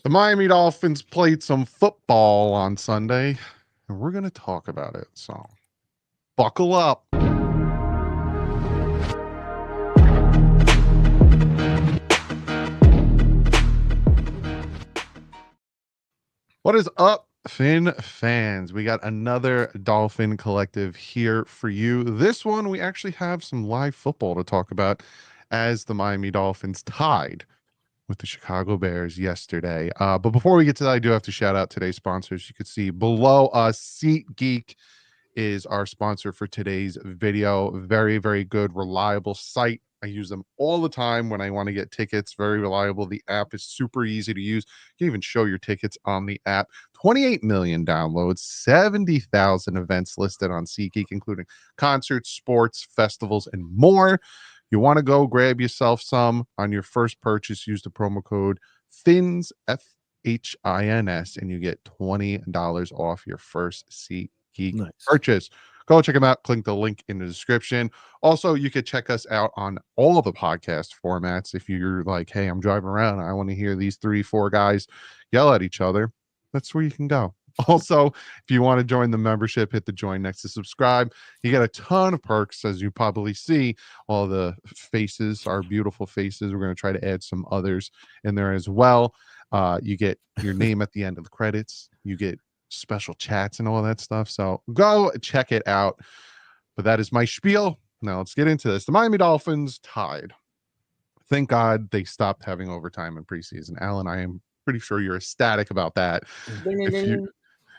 The Miami Dolphins played some football on Sunday, and we're going to talk about it. So buckle up. What is up, Fin fans? We got another Dolphin Collective here for you. This one, we actually have some live football to talk about as the Miami Dolphins tied with the Chicago Bears yesterday. But before we get to that, I do have to shout out today's sponsors. You can see below us, SeatGeek is our sponsor for today's video. Very, very good, reliable site. I use them all the time when I want to get tickets. Very reliable. The app is super easy to use. You can even show your tickets on the app. 28 million downloads, 70,000 events listed on SeatGeek, including concerts, sports, festivals, and more. You want to go grab yourself some on your first purchase, use the promo code Phins, F-H-I-N-S, and you get $20 off your first SeatGeek purchase. Go check them out. Click the link in the description. Also, you could check us out on all the podcast formats. If you're like, hey, I'm driving around, I want to hear these 3-4 guys yell at each other, that's where you can go. Also, if you want to join the membership, hit the join next to subscribe. You get a ton of perks, as you probably see. All the faces are beautiful faces. We're going to try to add some others in there as well. You get your name at the end of the credits. You get special chats and all that stuff. So go check it out. But that is my spiel. Now let's get into this. The Miami Dolphins tied. Thank God they stopped having overtime in preseason. Alan, I am pretty sure you're ecstatic about that.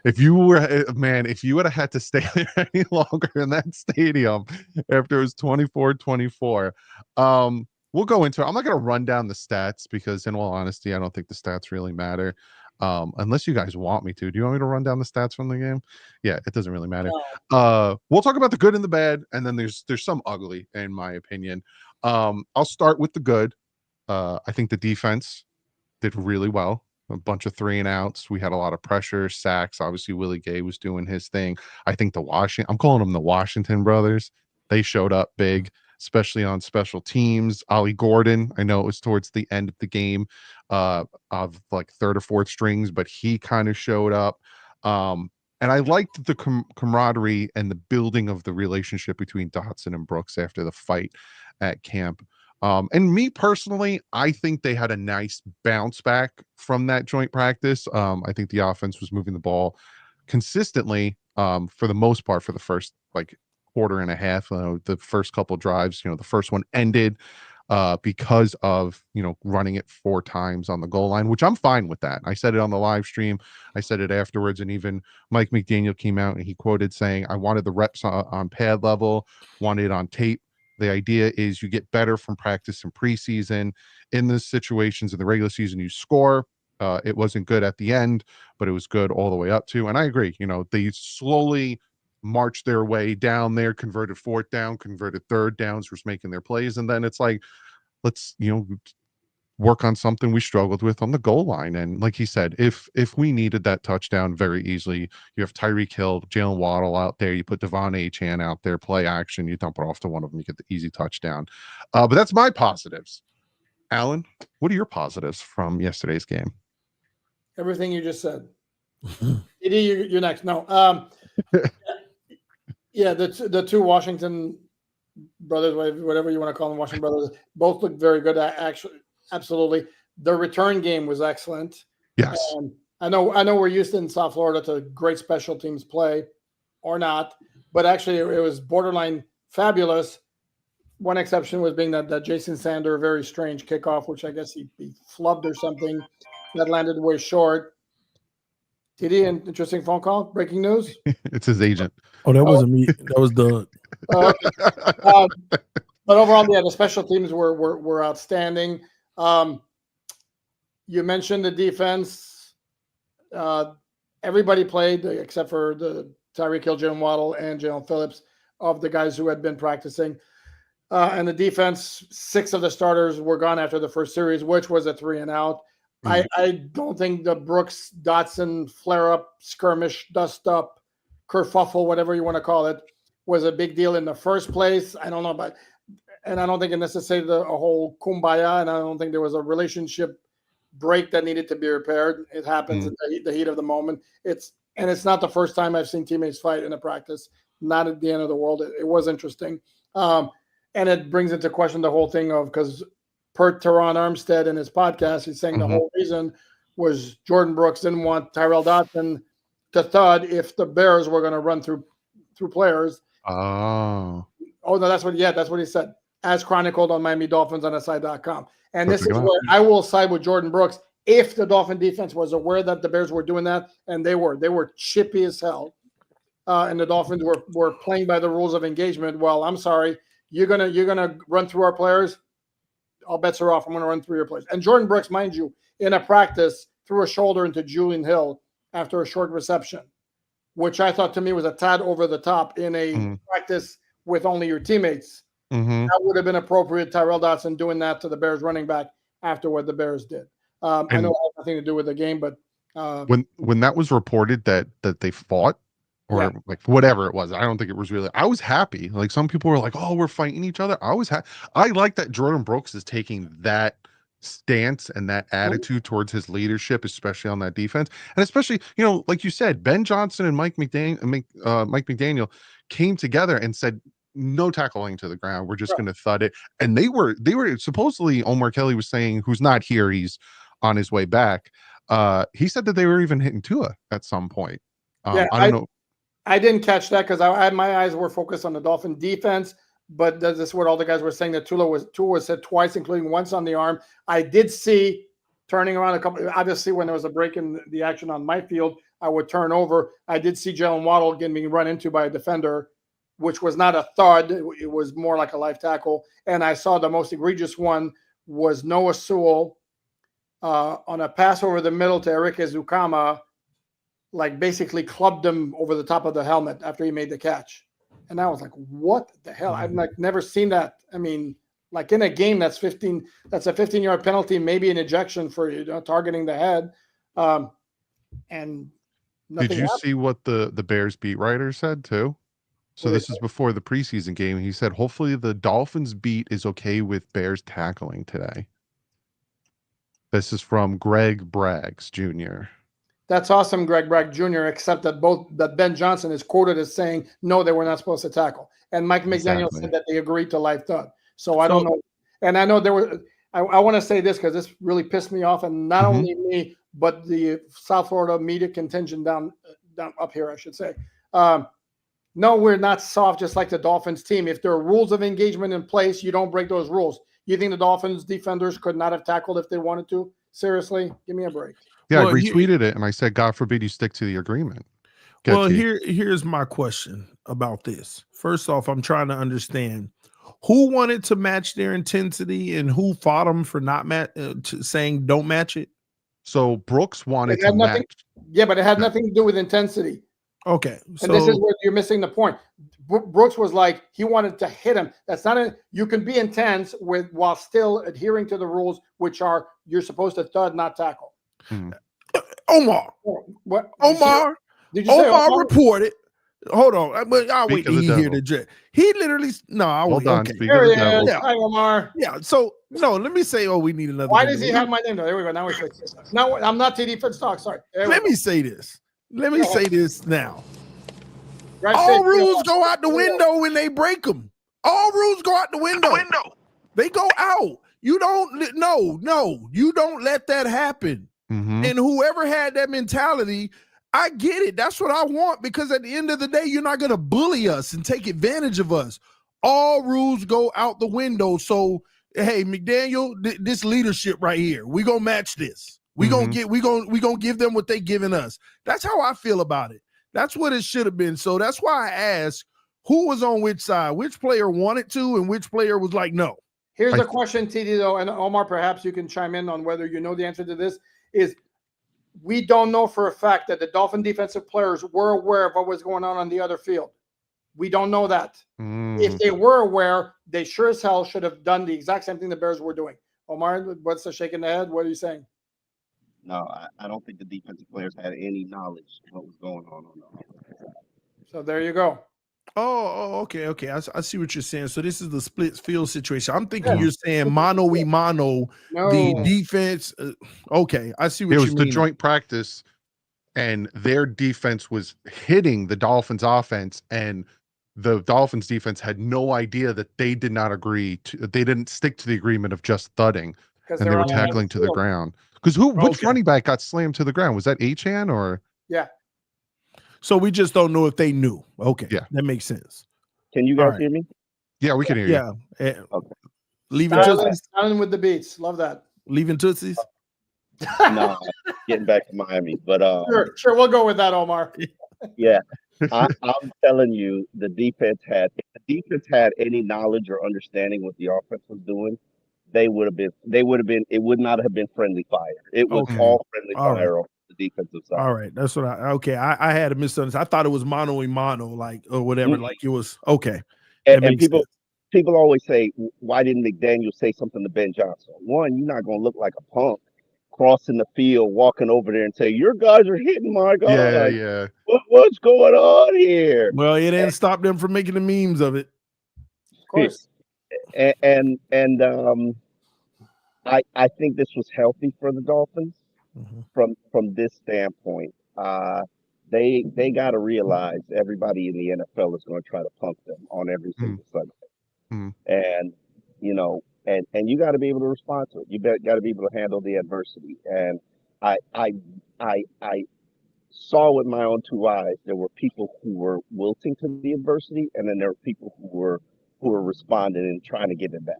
If you would have had to stay there any longer in that stadium after it was 24-24, we'll go into it. I'm not going to run down the stats because, in all honesty, I don't think the stats really matter. Unless you guys want me to. Do you want me to run down the stats from the game? Yeah, it doesn't really matter. No. We'll talk about the good and the bad, and then there's some ugly, in my opinion. I'll start with the good. I think the defense did really well. A bunch of 3-and-outs. We had a lot of pressure, sacks. Obviously, Willie Gay was doing his thing. I think I'm calling them the Washington brothers. They showed up big, especially on special teams. Ollie Gordon, I know it was towards the end of the game of like third or fourth strings, but he kind of showed up. And I liked the camaraderie and the building of the relationship between Dotson and Brooks after the fight at camp. And me personally, I think they had a nice bounce back from that joint practice. I think the offense was moving the ball consistently for the most part for the first quarter and a half. The first couple drives, the first one ended because of running it 4 times on the goal line, which I'm fine with that. I said it on the live stream, I said it afterwards, and even Mike McDaniel came out and he quoted saying, I wanted the reps on pad level, wanted it on tape. The idea is you get better from practice and preseason. In the situations in the regular season, you score. It wasn't good at the end, but it was good all the way up to. And I agree, they slowly marched their way down there, converted 4th down, converted 3rd downs, was making their plays. And then it's like, let's, work on something we struggled with on the goal line. And like he said, if we needed that touchdown very easily, you have Tyreek Hill, Jalen Waddle out there, you put Devon Achane out there, play action, you dump it off to one of them, you get the easy touchdown. But that's my positives. Alan, what are your positives from yesterday's game? Everything you just said. You're next. No. Yeah, the two Washington brothers, whatever you want to call them, Washington brothers, both look very good. Actually, absolutely. The return game was excellent. Yes. I know we're used in South Florida to great special teams play or not, but actually it was borderline fabulous. One exception was being that Jason Sander, very strange kickoff, which I guess he flubbed or something that landed way short. TD, an interesting phone call. Breaking news. It's his agent. Oh, that wasn't me. That was Doug. Okay. But overall, yeah, the special teams were outstanding. You mentioned the defense. Everybody played except for the Tyreek Hill, Jalen Waddle, and Jalen Phillips of the guys who had been practicing. And the defense, 6 of the starters were gone after the first series, which was a 3-and-out. I don't think the Brooks Dotson flare-up, skirmish, dust-up, kerfuffle, whatever you want to call it, was a big deal in the first place. I don't know about, and I don't think it necessarily a whole kumbaya, and I don't think there was a relationship break that needed to be repaired. It happens in the heat of the moment. It's not the first time I've seen teammates fight in a practice. Not at the end of the world. It was interesting. And it brings into question the whole thing of, because per Teron Armstead in his podcast, he's saying the whole reason was Jordan Brooks didn't want Tyrell Dodson to thud if the Bears were going to run through players. Oh no, that's what he said, as chronicled on MiamiDolphinsOnSide.com. And this is where I will side with Jordan Brooks if the Dolphin defense was aware that the Bears were doing that, and they were chippy as hell, and the Dolphins were playing by the rules of engagement. Well, I'm sorry, you're gonna run through our players. All bets are off. I'm gonna run through your players. And Jordan Brooks, mind you, in a practice, threw a shoulder into Julian Hill after a short reception, which I thought to me was a tad over the top in a practice with only your teammates. That would have been appropriate. Tyrell Dodson doing that to the Bears running back after what the Bears did. I know it had nothing to do with the game, but when that was reported that they fought or like whatever it was, I don't think it was really. I was happy. Like some people were like, "Oh, we're fighting each other." I was happy. I like that Jordan Brooks is taking that stance and that attitude towards his leadership, especially on that defense, and especially like you said, Ben Johnson and Mike McDaniel came together and said, no tackling to the ground. We're just going to thud it. And they were supposedly, Omar Kelly was saying, who's not here, he's on his way back. He said that they were even hitting Tua at some point. I don't know. I didn't catch that because my eyes were focused on the Dolphin defense, but this is what all the guys were saying, that Tua was hit twice, including once on the arm. I did see turning around a couple, obviously when there was a break in the action on my field, I would turn over. I did see Jalen Waddle getting run into by a defender, which was not a thud. It was more like a live tackle. And I saw the most egregious one was Noah Sewell on a pass over the middle to Eric Ezukama, like basically clubbed him over the top of the helmet after he made the catch. And I was like, what the hell? I've never seen that. I mean, like in a game that's a 15-yard penalty, maybe an ejection for targeting the head. And did you see what the Bears beat writer said too? So this is before the preseason game. He said, hopefully the Dolphins beat is okay with Bears tackling today. This is from Greg Braggs Jr. That's awesome, Greg Bragg Jr., except that Ben Johnson is quoted as saying, no, they were not supposed to tackle. And Mike McDaniel said that they agreed to live thud. So I don't know. And I know there were, I want to say this because this really pissed me off. And not only me, but the South Florida media contingent down up here, I should say. No, we're not soft, just like the Dolphins team. If there are rules of engagement in place, you don't break those rules. You think the Dolphins defenders could not have tackled if they wanted to? Seriously? Give me a break. Yeah, I retweeted it, and I said, God forbid you stick to the agreement. Here's my question about this. First off, I'm trying to understand who wanted to match their intensity and who fought them for not saying don't match it. So Brooks wanted to match. Yeah, but it had nothing to do with intensity. Okay, and this is where you're missing the point. Brooks was like, he wanted to hit him. That's not you can be intense while still adhering to the rules, which are you're supposed to thud, not tackle. Omar, what? Omar reported. Hold on, but I'll wait till he hear the jet. He literally I'll wait. On, okay. There he is. Hi, Omar. Yeah. So let me say, we need another. Why does he have my name? No, there we go. Now we fix this. No, I'm not TD Phins Talk. Sorry. Let me say this now. All rules go out the window when they break them. All rules go out the window. They go out. You don't you don't let that happen. And whoever had that mentality, I get it. That's what I want, because at the end of the day, you're not going to bully us and take advantage of us. All rules go out the window. So, hey, McDaniel, this leadership right here, we going to match this. We going to give them what they giving us. That's how I feel about it. That's what it should have been. So that's why I asked who was on which side, which player wanted to and which player was like, no. Here's a question, TD, though, and Omar, perhaps you can chime in on whether you know the answer to this, is we don't know for a fact that the Dolphin defensive players were aware of what was going on the other field. We don't know that. If they were aware, they sure as hell should have done the exact same thing the Bears were doing. Omar, what's the shaking the head? What are you saying? No, I don't think the defensive players had any knowledge of what was going on the offensive side. So there you go. Okay. I see what you're saying. So this is the split field situation. I'm thinking you're saying mano, the defense. Okay, I see what It you was the mean. joint practice, and their defense was hitting the Dolphins offense, and the Dolphins defense had no idea that they did not agree to, they didn't stick to the agreement of just thudding, and they were tackling to the ground. Because which running back got slammed to the ground? Was that Achan or? Yeah. So we just don't know if they knew. Okay. Yeah. That makes sense. Can you guys hear me? Yeah, we can hear you. Yeah. Okay. Leaving Tootsies. Starting with the beats. Love that. Leaving Tootsies. No, getting back to Miami. But sure, we'll go with that, Omar. Yeah. I'm telling you, the defense had any knowledge or understanding what the offense was doing, it would not have been friendly fire. It was all friendly fire on the defensive side. All right. That's what I had a misunderstanding. I thought it was mano a mano, like, or whatever. Like it was okay. And people always say, why didn't McDaniel say something to Ben Johnson? One, you're not gonna look like a punk crossing the field, walking over there and say, your guys are hitting my guy. Yeah. What's going on here? Well, it didn't stop them from making the memes of it. Of course. And I think this was healthy for the Dolphins from this standpoint. They got to realize everybody in the NFL is going to try to punk them on every single Sunday, and and you got to be able to respond to it. You got to be able to handle the adversity. And I saw with my own two eyes there were people who were wilting to the adversity, and then there were people who were responding and trying to get it back.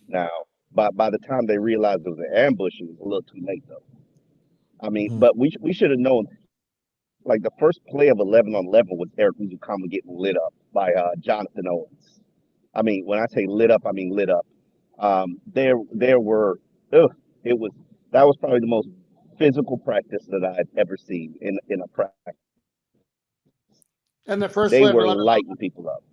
Now, by the time they realized it was an ambush, it was a little too late, though. I mean, but we should have known. Like the first play of 11-on-11 was Eric Uzukama getting lit up by Jonathan Owens. I mean, when I say lit up, I mean lit up. That was probably the most physical practice that I've ever seen in a practice. And the first they play were lighting people up.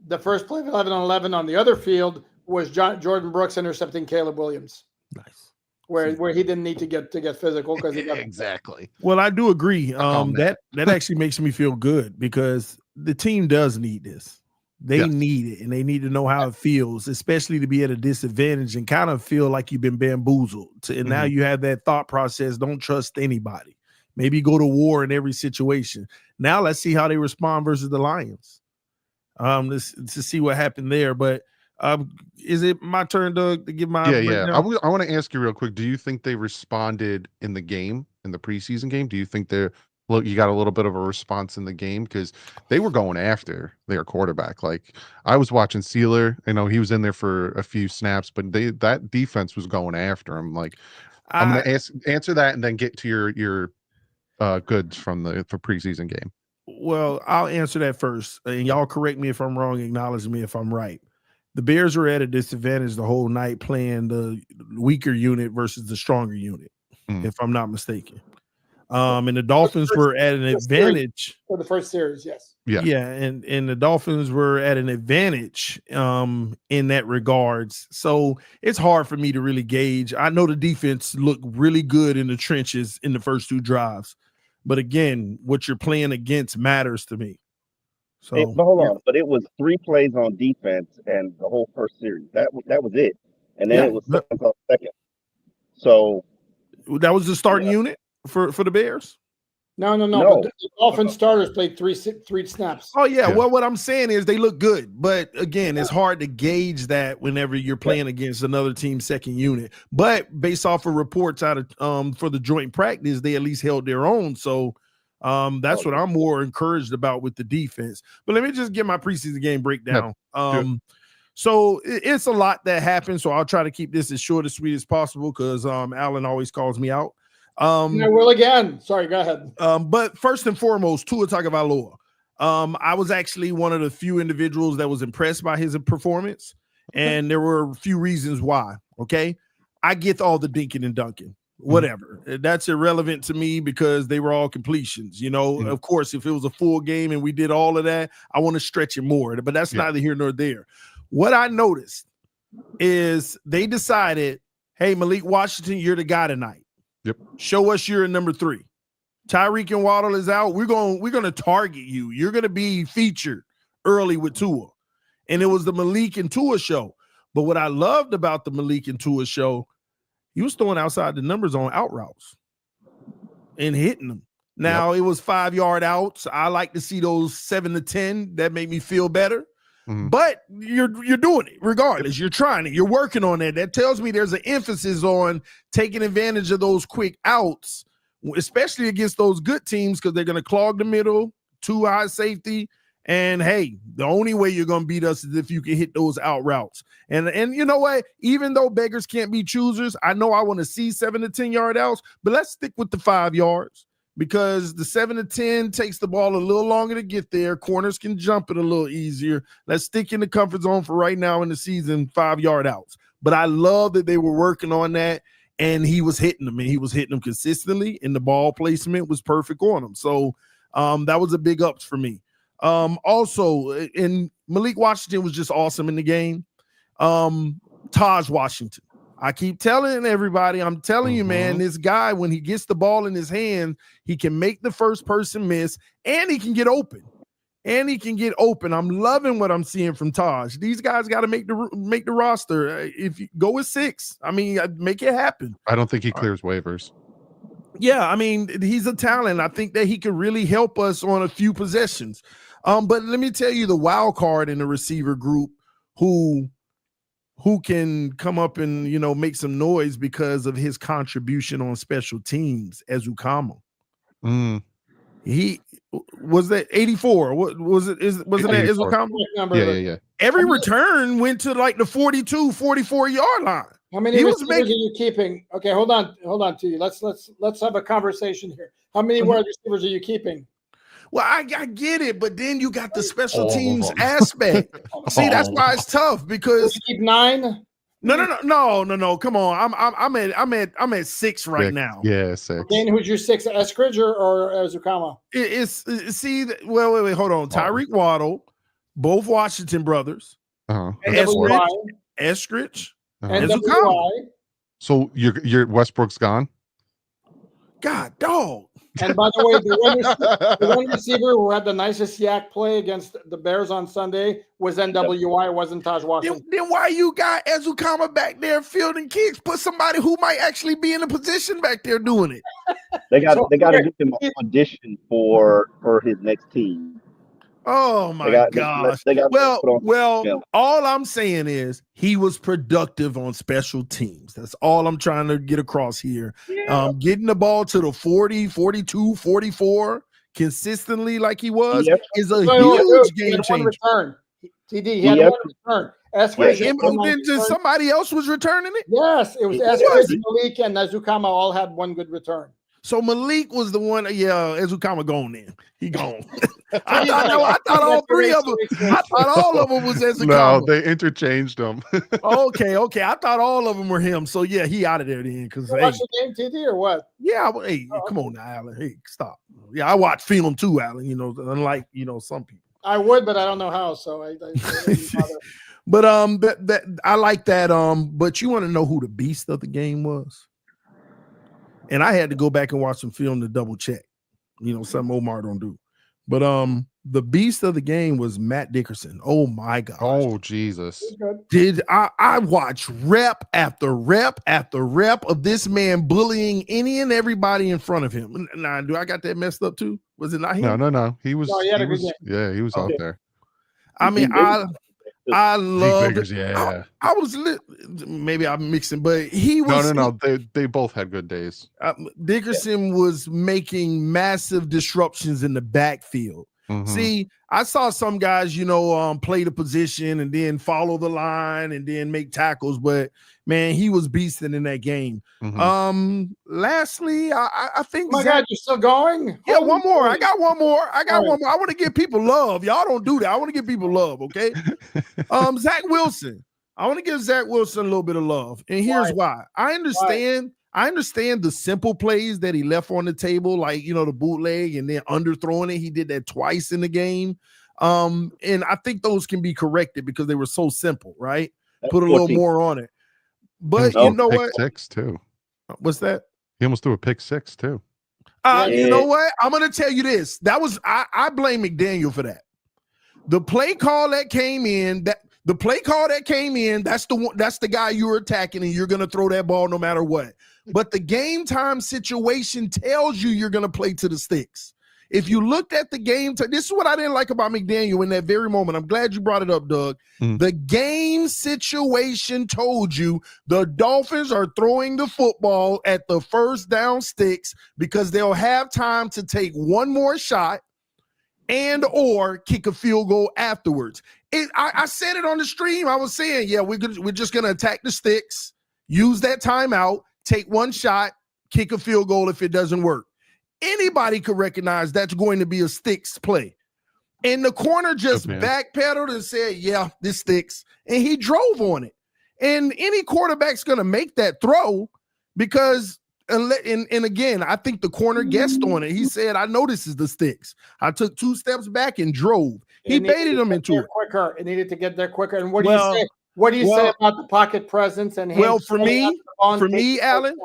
The first play of 11-on-11 on the other field was Jordan Brooks intercepting Caleb Williams. Nice. Where he didn't need to get physical because he got exactly. Well, I do agree. That actually makes me feel good because the team does need this. They need it, and they need to know how it feels, especially to be at a disadvantage and kind of feel like you've been bamboozled. And now you have that thought process, don't trust anybody. Maybe go to war in every situation. Now let's see how they respond versus the Lions. To see what happened there. But is it my turn, Doug, to give my breakdown? I want to ask you real quick. Do you think they responded in the game, in the preseason game? Do you think you got a little bit of a response in the game? Because they were going after their quarterback. Like I was watching Sealer, he was in there for a few snaps, but that defense was going after him. Like I'm gonna answer that and then get to your goods from the preseason game. Well, I'll answer that first, and y'all correct me if I'm wrong, acknowledge me if I'm right. The Bears were at a disadvantage the whole night playing the weaker unit versus the stronger unit, if I'm not mistaken. And the Dolphins were at an advantage for the first series, yes. Yeah, and the Dolphins were at an advantage in that regards. So it's hard for me to really gauge. I know the defense looked really good in the trenches in the first two drives, but again, what you're playing against matters to me. So but hold on, but it was 3 plays on defense and the whole first series. That was it, and then it was second. So that was the starting unit for the Bears. No. The Dolphins starters played three snaps. Oh yeah. Well, what I'm saying is they look good, but again, it's hard to gauge that whenever you're playing against another team's second unit. But based off of reports out of for the joint practice, they at least held their own. So that's what I'm more encouraged about with the defense. But let me just get my preseason game breakdown. So it's a lot that happened. So I'll try to keep this as short as sweet as possible because Alain always calls me out. I will again. Sorry, go ahead. But first and foremost, Tua Tagovailoa. I was actually one of the few individuals that was impressed by his performance, and there were a few reasons why. Okay, I get all the dinking and dunking, whatever. That's irrelevant to me because they were all completions. Of course, if it was a full game and we did all of that, I want to stretch it more. But that's neither here nor there. What I noticed is they decided, hey, Malik Washington, you're the guy tonight. Yep. Show us you're a number 3. Tyreek and Waddle is out. We're gonna target you. You're gonna be featured early with Tua. And it was the Malik and Tua show. But what I loved about the Malik and Tua show, he was throwing outside the numbers on out routes and hitting them. Now, It was 5-yard outs. I like to see those 7 to 10. That made me feel better. Mm-hmm. But you're doing it regardless. You're trying it. You're working on it. That tells me there's an emphasis on taking advantage of those quick outs, especially against those good teams, because they're going to clog the middle, too high safety. And hey, the only way you're going to beat us is if you can hit those out routes. And you know what? Even though beggars can't be choosers, I know I want to see 7 to 10 yard outs, but let's stick with the 5 yards, because the 7 to 10 takes the ball a little longer to get there. Corners can jump it a little easier. Let's stick in the comfort zone for right now in the season, 5-yard outs. But I love that they were working on that, and he was hitting them, and he was hitting them consistently, and the ball placement was perfect on them. So that was a big ups for me. Also, in Malik Washington was just awesome in the game. Taj Washington. I keep telling everybody, I'm telling you, man, this guy, when he gets the ball in his hand, he can make the first person miss, and he can get open. I'm loving what I'm seeing from Taj. These guys got to make the roster. If you go with 6, I mean, make it happen. I don't think he clears waivers. Yeah, I mean, he's a talent. I think that he could really help us on a few possessions. But let me tell you, the wild card in the receiver group who can come up and, make some noise because of his contribution on special teams, Ezukama. He was that 84. What was it? Wasn't that Ezukama? Yeah. Every return went to like the 42, 44-yard line. How many receivers are you keeping? Okay, hold on to you. Let's have a conversation here. How many wide receivers are you keeping? Well, I get it, but then you got the special teams aspect. See, that's why it's tough, because you keep 9. No. Come on, I'm at 6 right now. Yeah, 6. Then who's your 6? Eskridge or Ezukama? Wait, hold on. Tyreek Waddle, both Washington brothers. Eskridge. And So your Westbrook's gone? God, dog. And by the way, the one receiver who had the nicest yak play against the Bears on Sunday was NWI, wasn't Taj Washington. Then why you got Ezukama back there fielding kicks? Put somebody who might actually be in a position back there doing it. They got to give him an audition for his next team. Oh my gosh. Well, all I'm saying is he was productive on special teams. That's all I'm trying to get across here. Yeah. Getting the ball to the 40, 42, 44 consistently like he was is a huge game changer. Return. TD, he had one return. Then somebody else was returning it? Yes, it was Eskridge, Malik, and Ezukama all had one good return. So Malik was the one. Yeah, Ezukama gone then. He gone. I thought all 3 of them. I thought all of them was Ezukama. No, they interchanged them. Okay. I thought all of them were him. So yeah, he out of there then. Because watch the game, TD, or what? Yeah. Come on now, Alan. Hey, stop. Yeah, I watch film too, Alan. Unlike some people. I would, but I don't know how. So I But that I like that. But you want to know who the beast of the game was? And I had to go back and watch some film to double check, something Omar don't do. But the beast of the game was Matt Dickerson. Oh my God. Oh Jesus. Did I watch rep after rep after rep of this man bullying any and everybody in front of him? Now, do I got that messed up too? Was it not him? No. He was out there. I mean, I love it. Yeah. I was maybe I'm mixing, but he was no. They both had good days. Dickerson was making massive disruptions in the backfield. See, I saw some guys, play the position and then follow the line and then make tackles, but man, he was beasting in that game. Lastly, I think. Oh my God, you're still going? Yeah, one more. I got one more. I want to give people love. Y'all don't do that. I want to give people love. Okay. Zach Wilson. I want to give Zach Wilson a little bit of love, and here's why. I understand the simple plays that he left on the table, like the bootleg and then underthrowing it. He did that twice in the game. And I think those can be corrected because they were so simple, right? Put a little more on it. But you know what? Pick 6 too. What's that? He almost threw a pick 6 too. You know what? I'm going to tell you this. I blame McDaniel for that. The play call that came in, that's the guy you were attacking, and you're going to throw that ball no matter what. But the game time situation tells you you're going to play to the sticks. If you looked at the game, this is what I didn't like about McDaniel in that very moment. I'm glad you brought it up, Doug. The game situation told you the Dolphins are throwing the football at the first down sticks because they'll have time to take one more shot and or kick a field goal afterwards. I said it on the stream. I was saying, yeah, we're just going to attack the sticks, use that timeout, take one shot, kick a field goal if it doesn't work. Anybody could recognize that's going to be a sticks play. And the corner just backpedaled and said, yeah, this sticks. And he drove on it. And any quarterback's going to make that throw because, and again, I think the corner guessed on it. He said, I know this is the sticks. I took 2 steps back and drove. He baited him into it. Quicker. It needed to get there quicker. And what do you say? What do you say about the pocket presence and him? Well, for me, Alan,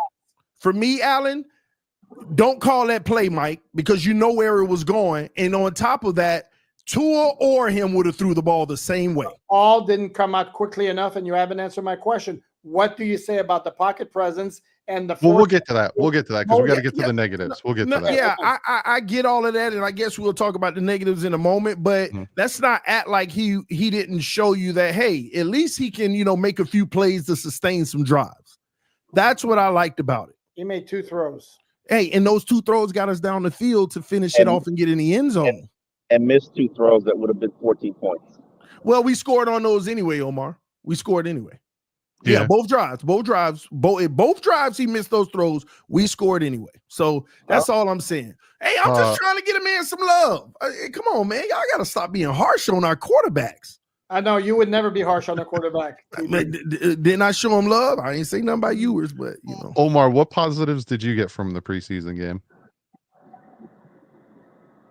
don't call that play, Mike, because you know where it was going. And on top of that, Tua or him would have threw the ball the same way. All didn't come out quickly enough, and you haven't answered my question. What do you say about the pocket presence and the? Well, we'll get to that. We'll get to that because we got to get to the negatives. We'll get to that. Yeah, I get all of that, and I guess we'll talk about the negatives in a moment. But let's not act like he didn't show you that. Hey, at least he can make a few plays to sustain some drives. That's what I liked about it. He made 2 throws. Hey, and those 2 throws got us down the field to finish it off and get in the end zone. And missed 2 throws that would have been 14 points. Well, we scored on those anyway, Omar. We scored anyway. Yeah, both drives, he missed those throws. We scored anyway. So that's all I'm saying. Hey, I'm just trying to get a man some love. Come on, man. Y'all got to stop being harsh on our quarterbacks. I know you would never be harsh on the quarterback. Didn't I show him love? I ain't say nothing about yours, but Omar, what positives did you get from the preseason game?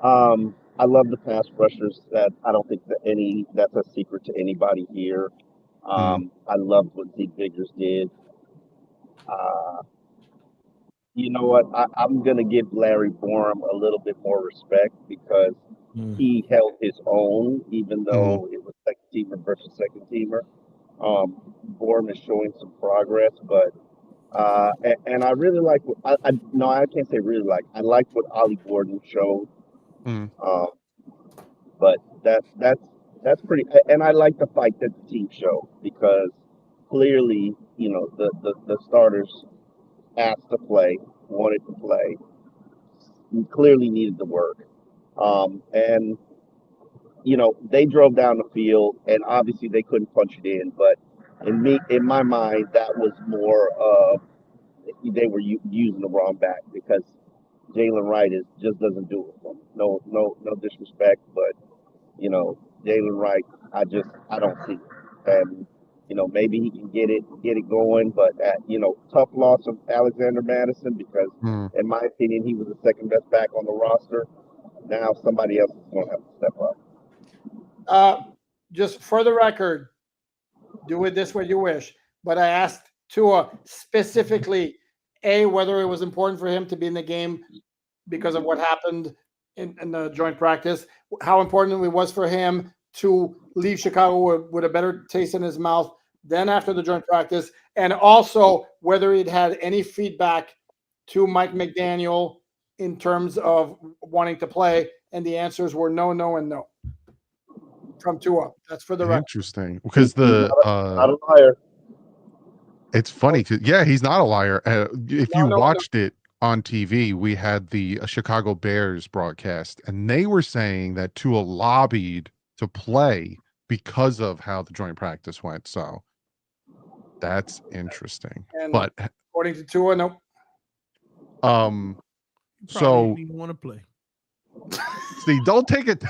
I love the pass rushers. That I don't think that's a secret to anybody here. I loved what Zeke Biggers did. You know what? I'm going to give Larry Borum a little bit more respect because he held his own, even though it was second teamer versus second teamer. Borum is showing some progress, but and I really like what I can't say really like. I liked what Ollie Gordon showed. But that's pretty, and I like the fight that the team showed because clearly, the starters asked to play, wanted to play, clearly needed to work. And they drove down the field and obviously they couldn't punch it in, but in my mind, that was more of they were using the wrong back because Jalen Wright just doesn't do it for me. No disrespect, but Jalen Wright, I don't see it. And maybe he can get it going, but tough loss of Alexander Madison because in my opinion he was the second best back on the roster. Now somebody else is going to have to step up. Just for the record, do it this way you wish, but I asked Tua specifically whether it was important for him to be in the game because of what happened in the joint practice, how important it was for him to leave Chicago with a better taste in his mouth than after the joint practice, and also whether he'd had any feedback to Mike McDaniel in terms of wanting to play, and the answers were no, no, and no from Tua. That's for the record. Interesting, because not a liar. It's funny because he's not a liar. If you watched it on TV, we had the Chicago Bears broadcast, and they were saying that Tua lobbied to play because of how the joint practice went. So that's interesting. And but according to Tua, no. So didn't even want to play. See, don't take it.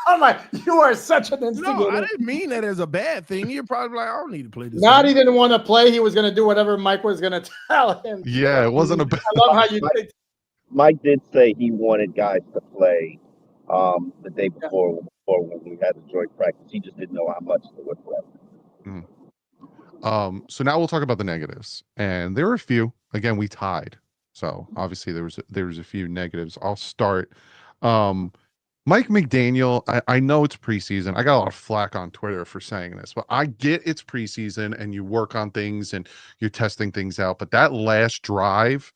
I'm like, you are such an instigator. No, I didn't mean that as a bad thing. You're probably like, I don't need to play this. He didn't want to play. He was going to do whatever Mike was going to tell him. Yeah, it wasn't a bad. I love how you did. Mike did say he wanted guys to play the day before when we had the joint practice. He just didn't know how much they would play. So now we'll talk about the negatives, and there were a few. Again, we tied. So obviously there was a few negatives. I'll start. Mike McDaniel, I know it's preseason. I got a lot of flack on Twitter for saying this, but I get it's preseason and you work on things and you're testing things out. But that last drive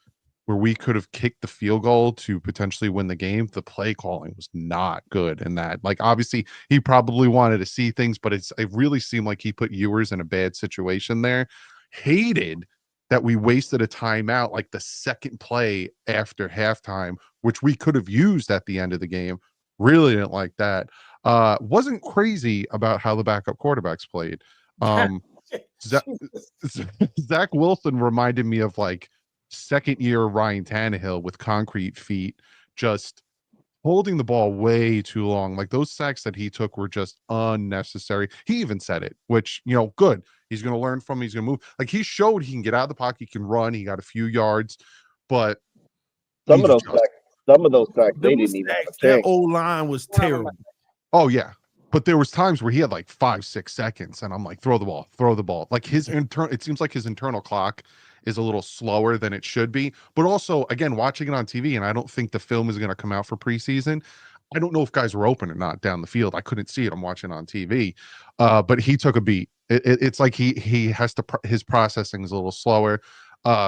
where we could have kicked the field goal to potentially win the game, the play calling was not good in that. Like, obviously, he probably wanted to see things, but it really seemed like he put Ewers in a bad situation there. Hated that we wasted a timeout like the second play after halftime, which we could have used at the end of the game. Really didn't like that. Wasn't crazy about how the backup quarterbacks played. Zach Wilson reminded me of like second year Ryan Tannehill with concrete feet, just holding the ball way too long. Like those sacks that he took were just unnecessary. He even said it, which, good. He's going to learn from, he's going to move. Like he showed he can get out of the pocket, he can run, he got a few yards, but some of those sacks, they didn't even have a that chance. old line was terrible. Oh yeah. But there was times where he had like 5-6 seconds and I'm like, throw the ball. Like it seems like his internal clock is a little slower than it should be. But also, again, watching it on TV, and I don't think the film is going to come out for preseason. I don't know if guys were open or not down the field. I couldn't see it. I'm watching on TV. But he took a beat. It's like he has to, his processing is a little slower.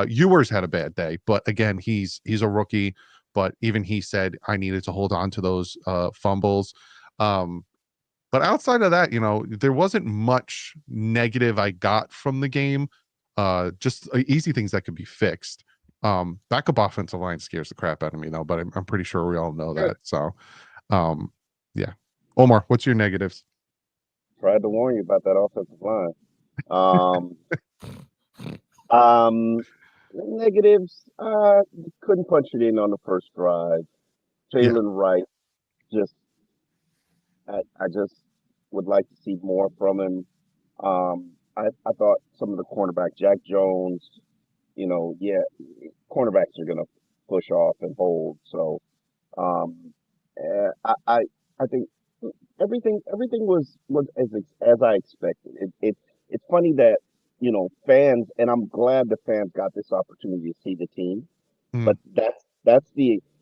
Ewers had a bad day, but again, he's a rookie. But even he said I needed to hold on to those fumbles. But outside of that, there wasn't much negative I got from the game. Just easy things that could be fixed. Backup offensive line scares the crap out of me though, but I'm pretty sure we all know that. So, yeah. Omar, what's your negatives? Tried to warn you about that offensive line. Negatives, couldn't punch it in on the first drive. Jalen Wright, I just would like to see more from him. I thought some of the cornerbacks, Jack Jones, cornerbacks are going to push off and hold. So I think everything was as I expected. It's funny that fans, and I'm glad the fans got this opportunity to see the team, but that's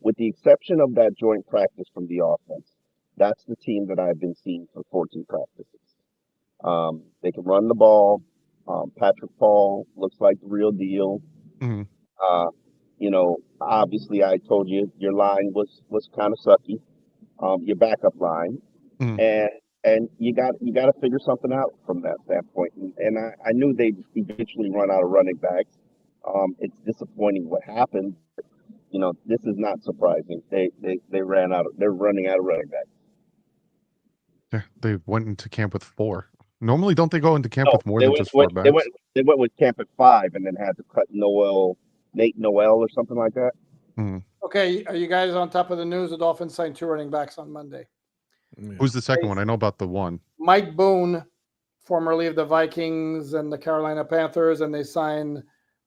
with the exception of that joint practice from the offense. That's the team that I've been seeing for 14 practices. They can run the ball. Patrick Paul looks like the real deal. Mm-hmm. Obviously I told you your line was kind of sucky. Your backup line, and you got to figure something out from that standpoint. And I knew they'd eventually run out of running backs. It's disappointing what happened. This is not surprising. They're running out of running backs. Yeah, they went into camp with 4. Normally, don't they go into camp with more than just 4 backs? They went with camp at 5 and then had to cut Nate Noel or something like that. Mm-hmm. Okay, are you guys on top of the news? The Dolphins signed 2 running backs on Monday. Yeah. Who's the second one? I know about the one. Mike Boone, formerly of the Vikings and the Carolina Panthers, and they signed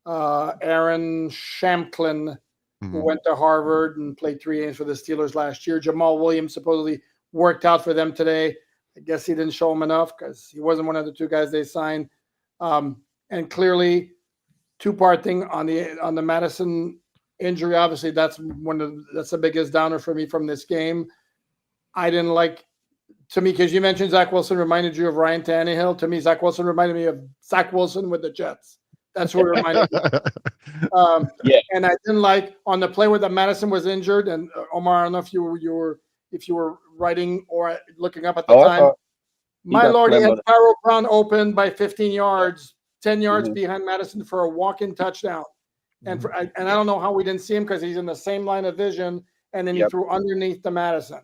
Aaron Shamklin, who went to Harvard and played 3 games for the Steelers last year. Jamal Williams supposedly worked out for them today. I guess he didn't show him enough because he wasn't one of the 2 guys they signed. And clearly, Poupart thing on the Madison injury. Obviously, that's the biggest downer for me from this game. I didn't like, to me, because you mentioned Zach Wilson reminded you of Ryan Tannehill. To me, Zach Wilson reminded me of Zach Wilson with the Jets. That's what it reminded me. And I didn't like on the play where the Madison was injured. And Omar, I don't know if you were writing or looking up at the time. My Lord, he had Tyrell Brown open by 15 yards, 10 yards behind Madison for a walk-in touchdown. And I don't know how we didn't see him because he's in the same line of vision. And then he threw underneath the Madison.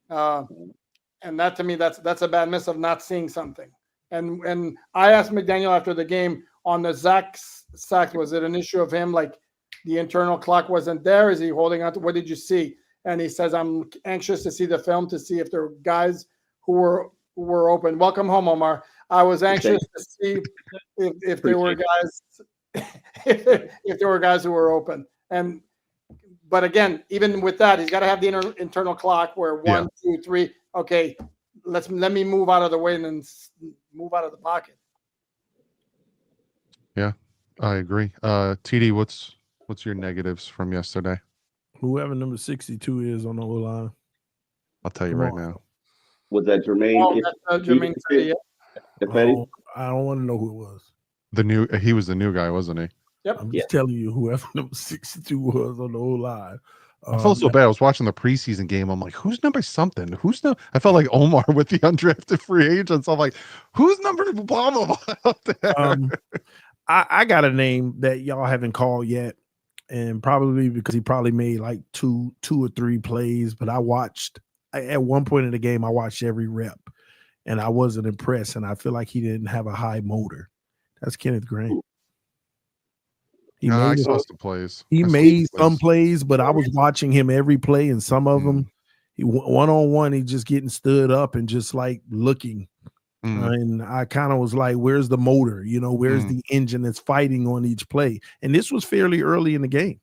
And that to me, that's a bad miss of not seeing something. And I asked McDaniel after the game on the Zach sack, was it an issue of him like the internal clock wasn't there? Is he holding on to what did you see? And he says, I'm anxious to see the film to see if there were guys who were open. Welcome home, Omar. I was anxious to see if there were guys if there were guys who were open. But again, even with that, he's got to have the internal clock where 1, 2, 3. Okay, let me move out of the way and then move out of the pocket. Yeah, I agree. TD, what's What's your negatives from yesterday? Whoever number 62 is on the O-line. I'll tell you right now. Was that Jermaine? Oh, that's Jermaine Fetty, I don't want to know who it was. He was the new guy, wasn't he? Yep. I'm just telling you, whoever number 62 was on the O-line. I felt so bad. I was watching the preseason game. I'm like, who's number something? I felt like Omar with the undrafted free agents. I'm like, who's number blah blah blah out there? I got a name that y'all haven't called yet, and probably because he probably made like two or three plays. But at one point in the game, I watched every rep, and I wasn't impressed. And I feel like he didn't have a high motor. That's Kenneth Grant. I saw some plays. He made some plays, but I was watching him every play, and some of them, he one-on-one, he just getting stood up and just like looking. And I kind of was like, where's the motor? Where's the engine that's fighting on each play? And this was fairly early in the game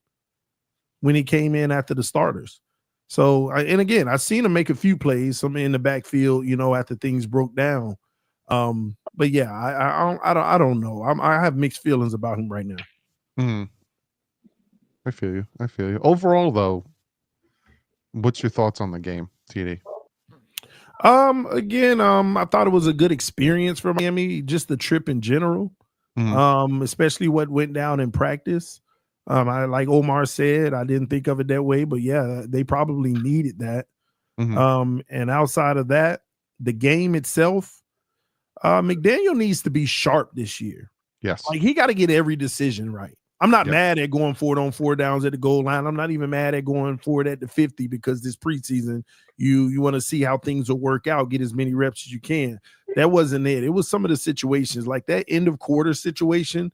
when he came in after the starters. So, and again, I seen him make a few plays, some in the backfield, after things broke down. But yeah, I don't know. I have mixed feelings about him right now. I feel you. Overall, though, what's your thoughts on the game, TD? Again, I thought it was a good experience for Miami, just the trip in general. Especially what went down in practice. I like Omar said, I didn't think of it that way, but yeah, they probably needed that. And outside of that, the game itself, McDaniel needs to be sharp this year. Yes. Like he got to get every decision right. I'm not mad at going for it on 4 downs at the goal line. I'm not even mad at going for it at the 50 because this preseason, you want to see how things will work out, get as many reps as you can. That wasn't it. It was some of the situations like that end of quarter situation,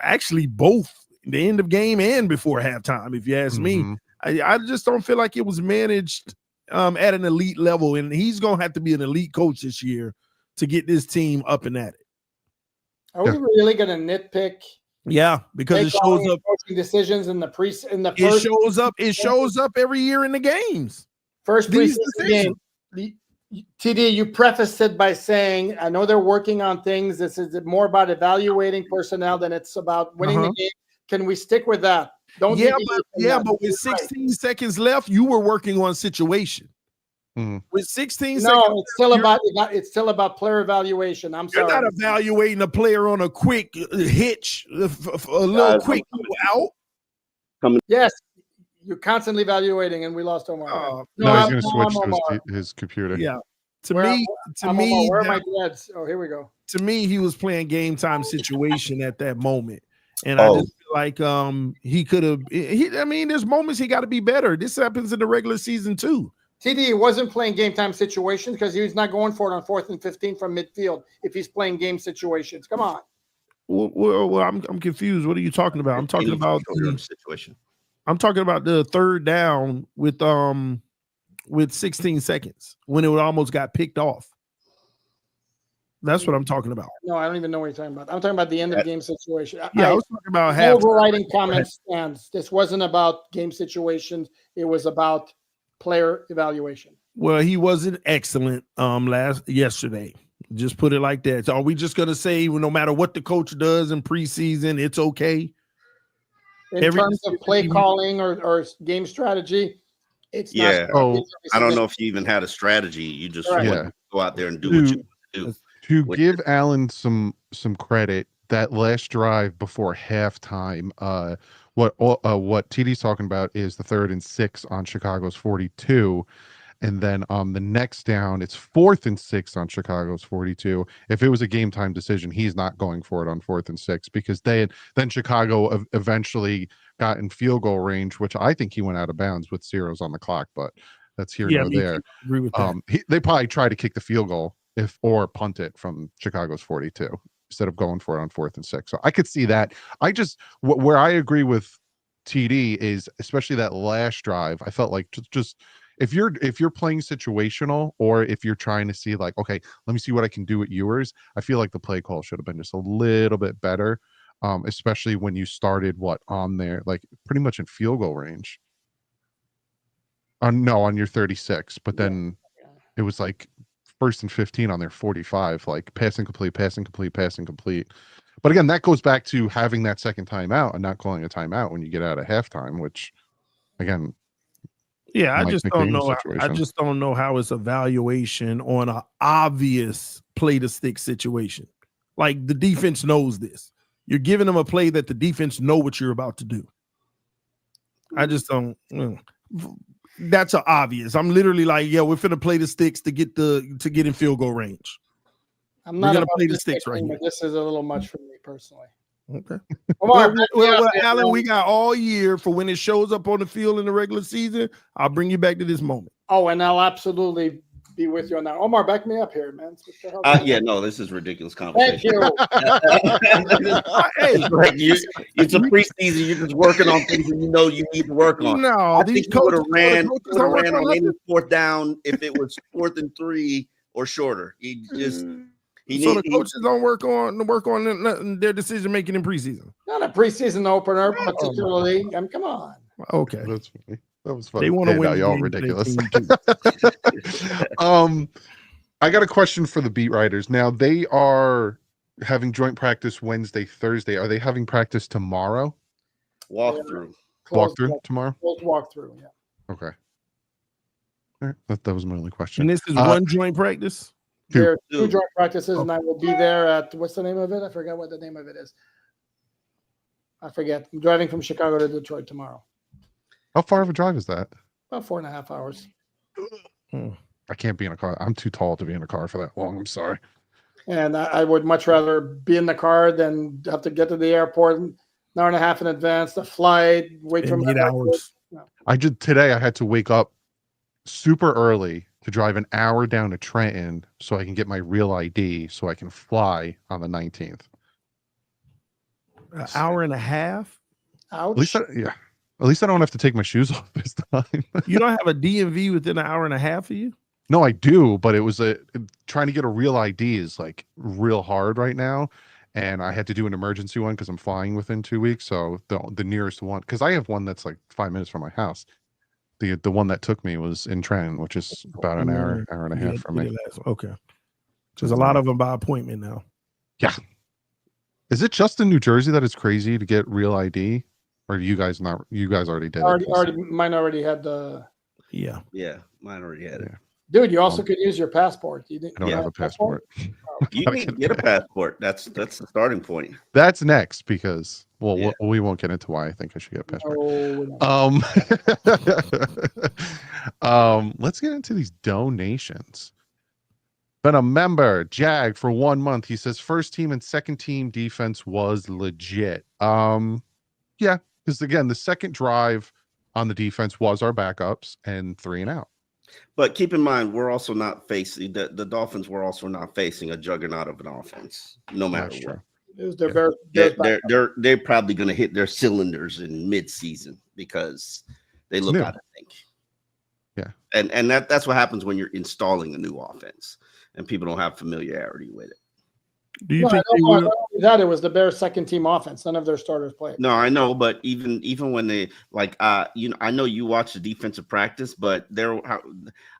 actually both the end of game and before halftime, if you ask me. I just don't feel like it was managed at an elite level, and he's going to have to be an elite coach this year to get this team up and at it. Are we really going to nitpick? Yeah, because it shows up decisions in the first. It shows up every year in the games. First preseason game. TD, you prefaced it by saying, "I know they're working on things. This is more about evaluating personnel than it's about winning the game." Can we stick with that? But with 16 seconds left, you were working on situation. With 16 seconds, it's still about player evaluation. I'm sorry. You're not evaluating a player on a quick hitch, a little quick out. Yes, you're constantly evaluating, and we lost Omar. He's going to switch to his computer. Yeah. Where are my dreads? Oh, here we go. To me, he was playing game time situation at that moment. And I just feel like he could have. There's moments he got to be better. This happens in the regular season too. TD wasn't playing game time situations because he was not going for it on 4th and 15 from midfield. If he's playing game situations, come on. Well, I'm confused. What are you talking about? I'm talking about the situation. I'm talking about the 3rd down with 16 seconds when it almost got picked off. That's what I'm talking about. No, I don't even know what you're talking about. I'm talking about the end of game situation. I was talking about overriding comment stands. This wasn't about game situations. It was about player evaluation. Well, he wasn't excellent yesterday. Just put it like that. So are we just gonna say no matter what the coach does in preseason, it's okay? In terms of play calling or game strategy, it's not. I don't know if you even had a strategy. You just want to go out there and do what you want to do. To give Alain some credit, that last drive before halftime, what TD's talking about is the 3rd and 6 on Chicago's 42, and then on the next down, it's 4th and 6 on Chicago's 42. If it was a game time decision, he's not going for it on 4th and 6 because then Chicago eventually got in field goal range, which I think he went out of bounds with zeros on the clock, but that's here nor there. Agree with that. They probably tried to kick the field goal or punt it from Chicago's 42 instead of going for it on 4th and 6. So I could see that. Where I agree with TD is especially that last drive. I felt like just if you're playing situational or if you're trying to see like, okay, let me see what I can do at yours. I feel like the play call should have been just a little bit better, especially when you started on there, like pretty much in field goal range. On your 36, but then it was like 1st and 15 on their 45, like passing complete. But again, that goes back to having that second timeout and not calling a timeout when you get out of halftime, which again, yeah, I might just make don't the know. I situation. just don't know how it's evaluation on an obvious play to stick situation. Like the defense knows this. You're giving them a play that the defense know what you're about to do. I just don't. That's an obvious. I'm literally like, yeah, we're finna play the sticks to get in field goal range. I'm not gonna about play the this sticks right thing, here. but this is a little much for me personally. Okay. Omar, Well, Alan, we got all year for when it shows up on the field in the regular season. I'll bring you back to this moment. Oh, and I'll absolutely be with you on that. Omar, back me up here, man. Yeah, no, this is ridiculous conversation. Thank you. Hey, it's a preseason. You're just working on things that you know you need to work on. No, I these think you would have ran on any fourth down if it was 4th and 3 or shorter. The coaches don't work on their decision making in preseason. Not a preseason opener, particularly. Come on. Okay, that's funny. That was funny. They want to win. No, y'all ridiculous. I got a question for the beat writers. Now they are having joint practice Wednesday, Thursday. Are they having practice tomorrow? Walkthrough tomorrow. Closed walkthrough. Yeah. Okay. All right. That was my only question. And this is one joint practice. There are 2 joint practices, and I will be there at what's the name of it? I forgot what the name of it is. I forget. I'm driving from Chicago to Detroit tomorrow. How far of a drive is that? About 4.5 hours. I can't be in a car. I'm too tall to be in a car for that long. I'm sorry. And I would much rather be in the car than have to get to the airport an hour and a half in advance, the flight, wait for 8 hours. No. Today I had to wake up super early to drive an hour down to Trenton so I can get my real ID so I can fly on the 19th. An hour and a half? Ouch. At least I don't have to take my shoes off this time. You don't have a DMV within an hour and a half of you? No, I do, but it was trying to get a real ID is like real hard right now. And I had to do an emergency one because I'm flying within 2 weeks. So the nearest one, because I have one that's like 5 minutes from my house. The one that took me was in Trenton, which is about an hour and a half from me. Okay. There's a lot of them by appointment now. Yeah. Is it just in New Jersey that it's crazy to get real ID? Or you guys already did it? Mine already had the. Yeah, mine already had it. Dude, you also could use your passport. I don't have a passport. You can get a passport. That's the starting point. That's next because we won't get into why I think I should get a passport. Let's get into these donations. Been a member, Jag, for 1 month. He says first team and second team defense was legit. Yeah. Because again, the second drive on the defense was our backups and 3 and out. But keep in mind, we're also not facing the Dolphins. Were also not facing a juggernaut of an offense, no matter what. It was they're probably going to hit their cylinders in mid-season because they look out of sync. Yeah, and that's what happens when you're installing a new offense and people don't have familiarity with it. Do you think that it was the Bears' second team offense? None of their starters played. No, I know, but even when they I know you watch the defensive practice, but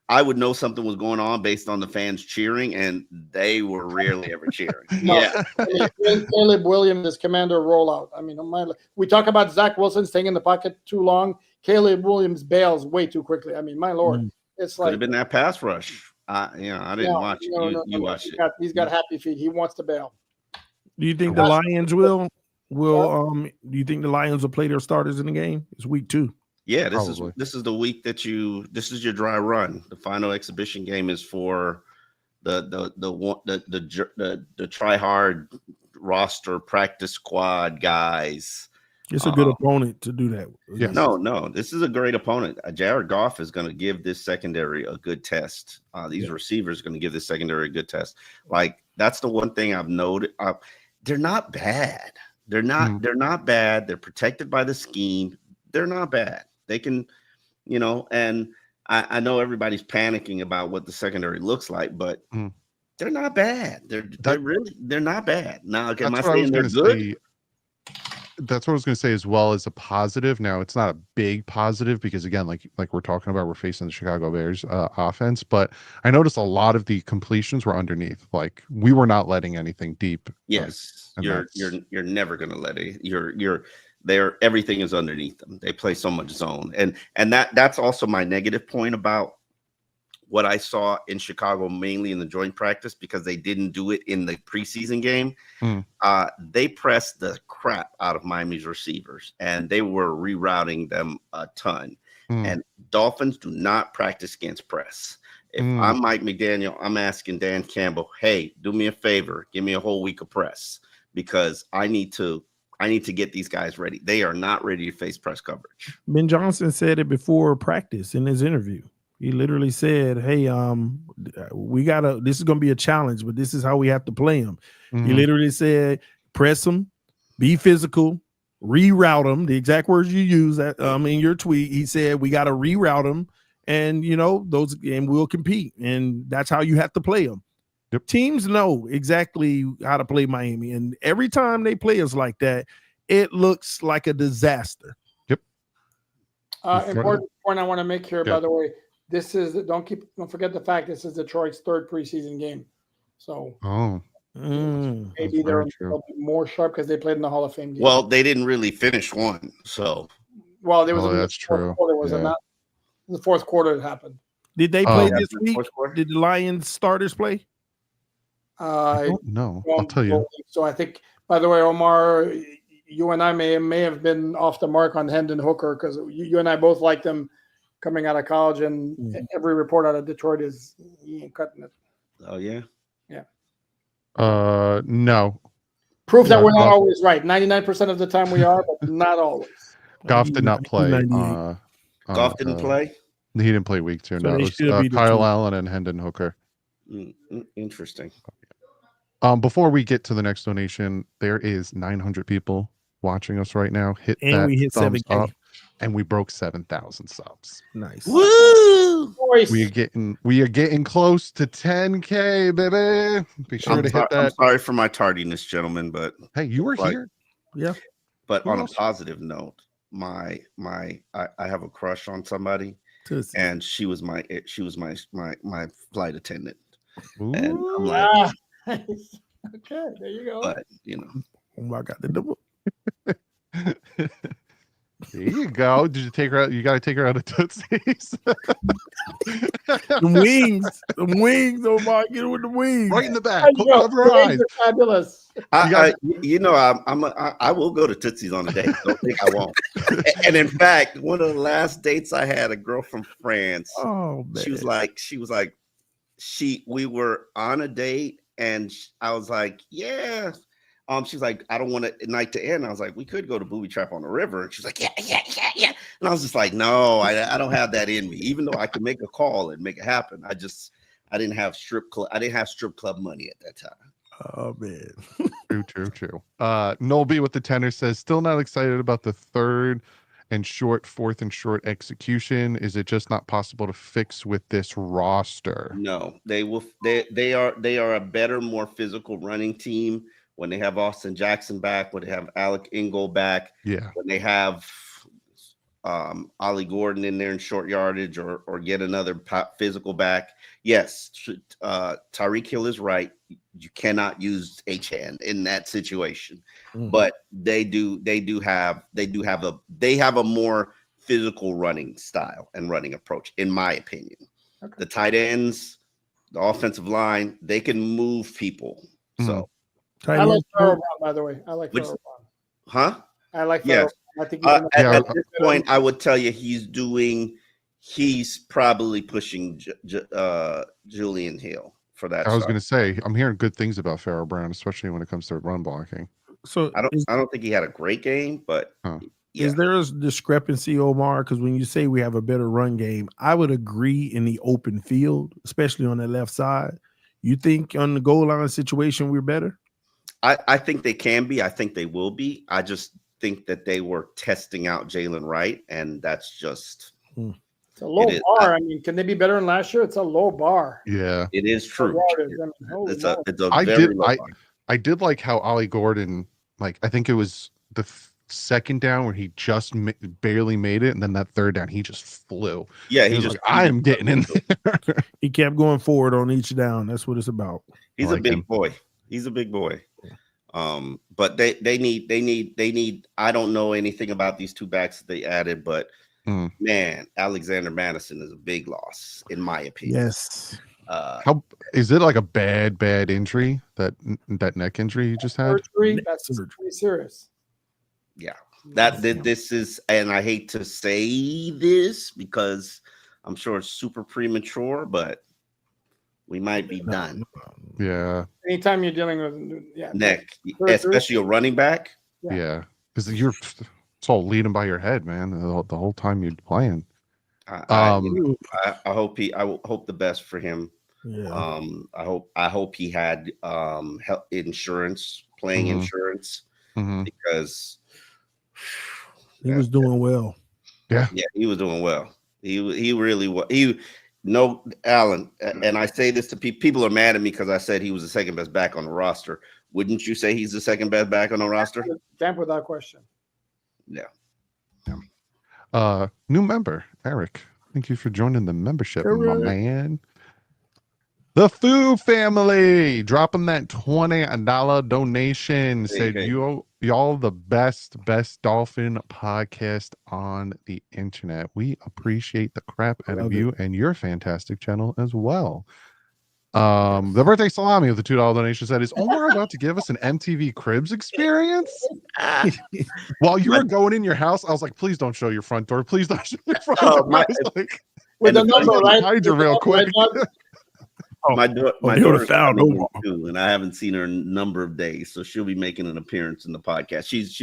I would know something was going on based on the fans cheering, and they were rarely ever cheering. Yeah, Caleb Williams is commander rollout. I mean, we talk about Zach Wilson staying in the pocket too long. Caleb Williams bails way too quickly. I mean, my lord, it's like could have been that pass rush. I didn't watch it. You watched it. He's got happy feet. He wants to bail. Do you think the Lions will? Do you think the Lions will play their starters in the game? It's week 2. Yeah, this is the week that this is your dry run. The final exhibition game is for the try hard roster practice squad guys. It's a good opponent to do that. Yes. No, this is a great opponent. Jared Goff is going to give this secondary a good test. These receivers are going to give this secondary a good test. Like that's the one thing I've noted. They're not bad. They're not bad. They're protected by the scheme. They're not bad. They can, and I know everybody's panicking about what the secondary looks like, but they're not bad. They're not bad. Now, am I saying they're good? that's what I was going to say as well as a positive. Now, it's not a big positive because again, like we're talking about, we're facing the Chicago Bears offense, but I noticed a lot of the completions were underneath. Like we were not letting anything deep. Yes, and you're never going to let it. Everything is underneath them. They play so much zone, and that's also my negative point about what I saw in Chicago, mainly in the joint practice, because they didn't do it in the preseason game. They pressed the crap out of Miami's receivers, and they were rerouting them a ton. And Dolphins do not practice against press. If I'm Mike McDaniel, I'm asking Dan Campbell, hey, do me a favor, give me a whole week of press because I need to get these guys ready. They are not ready to face press coverage. Ben Johnson said it before practice in his interview. He literally said, hey, this is going to be a challenge, but this is how we have to play them. He literally said, press them, be physical, reroute them. The exact words you use in your tweet. He said, we got to reroute them and, and we'll compete. And that's how you have to play them. Yep. Teams know exactly how to play Miami. And every time they play us like that, it looks like a disaster. Yep. Important point I want to make here, by the way. This is don't forget the fact this is Detroit's third preseason game, so maybe they're a little bit more sharp because they played in the Hall of Fame game. Well, they didn't really finish one, so there was that's true. Quarter, was it not? The fourth quarter it happened. Did they play this week? Did the Lions starters play? I don't know. I'll tell you. So I think, by the way, Omar, you and I may have been off the mark on Hendon Hooker because you and I both liked him coming out of college, and every report out of Detroit is he ain't cutting it. Oh yeah. No. Proof that we're not always right. 99% of the time we are, but not always. Goff did not play. Goff didn't play? He didn't play week 2. So no, it was Kyle Allen and Hendon Hooker. Interesting. Before we get to the next donation, there is 900 people watching us right now. We hit thumbs 7K. up, and we broke 7,000 subs. Nice. Woo! We are getting close to 10K, baby. Be sure to hit that. I'm sorry for my tardiness, gentlemen, but hey, you were here. Yeah. But on a positive note, I have a crush on somebody, and she was my flight attendant. Ooh. And I'm like, okay, there you go. But oh, I got the double. There you go. Did you take her out? You got to take her out of Tootsie's. The wings. Oh my, get her with the wings. Right in the back. Cover her eyes. Fabulous. I will go to Tootsie's on a date. Don't think I won't. And in fact, one of the last dates I had, a girl from France. Oh man. We were on a date, and I was like, yeah. She's like, I don't want a night to end. I was like, we could go to Booby Trap on the river. And she's like, yeah. And I was just like, no, I don't have that in me. Even though I could make a call and make it happen, I didn't have strip club money at that time. Oh man. True. Noel B with the tenor says, still not excited about the fourth and short execution. Is it just not possible to fix with this roster? No, they will. They are a better, more physical running team. When they have Austin Jackson back, when they have Alec Ingold back, when they have Ollie Gordon in there in short yardage or get another physical back. Yes, Tyreek Hill is right. You cannot use H-hand in that situation, but they have a more physical running style and running approach, in my opinion. Okay. The tight ends, the offensive line, they can move people. So. I like Farrell Brown, by the way. I like Farrell Brown. Huh? I like Farrell Brown. I think at this point, I would tell you he's probably pushing Julian Hill for that. I was going to say, I'm hearing good things about Farrell Brown, especially when it comes to run blocking. So I don't think he had a great game, but is there a discrepancy, Omar? Because when you say we have a better run game, I would agree in the open field, especially on the left side. You think on the goal line situation we're better? I think they can be. I think they will be. I just think that they were testing out Jalen Wright, and that's just it's a low bar. I mean, can they be better than last year? It's a low bar. Yeah, it is true. It's a I very low bar. I did like how Ollie Gordon, like I think it was second down where he just barely made it, and then that third down he just flew. Yeah, he was like, I am getting in there. He kept going forward on each down. That's what it's about. He's a big boy. He's a big boy. But they need. I don't know anything about these two backs that they added, but man, Alexander Madison is a big loss in my opinion. Yes. How is it like a bad injury, that neck injury he just had? Surgery? That's pretty serious. Yeah, this is, and I hate to say this because I'm sure it's super premature, but we might be done. Yeah. Anytime you're dealing with neck, especially a running back. Yeah, because it's all leading by your head, man. The whole time you're playing. I hope the best for him. Yeah. I hope he had health insurance, playing insurance, because he was doing well. Yeah, he was doing well. He really was. Alan, and I say this to people are mad at me because I said he was the second best back on the roster. Wouldn't you say he's the second best back on the roster? Damn, without question. Yeah. New member, Eric. Thank you for joining the membership, my man. The Foo family dropping that $20 donation. Said y'all the best Dolphin podcast on the internet. We appreciate the crap out of you and your fantastic channel as well. The birthday salami of the $2 donation said, is Omar about to give us an MTV Cribs experience? While you were going in your house, I was like, please don't show your front door. Please don't show your front door. With the number, right? Hide you real quick. My daughter found Omar too, and I haven't seen her in a number of days, so she'll be making an appearance in the podcast. She's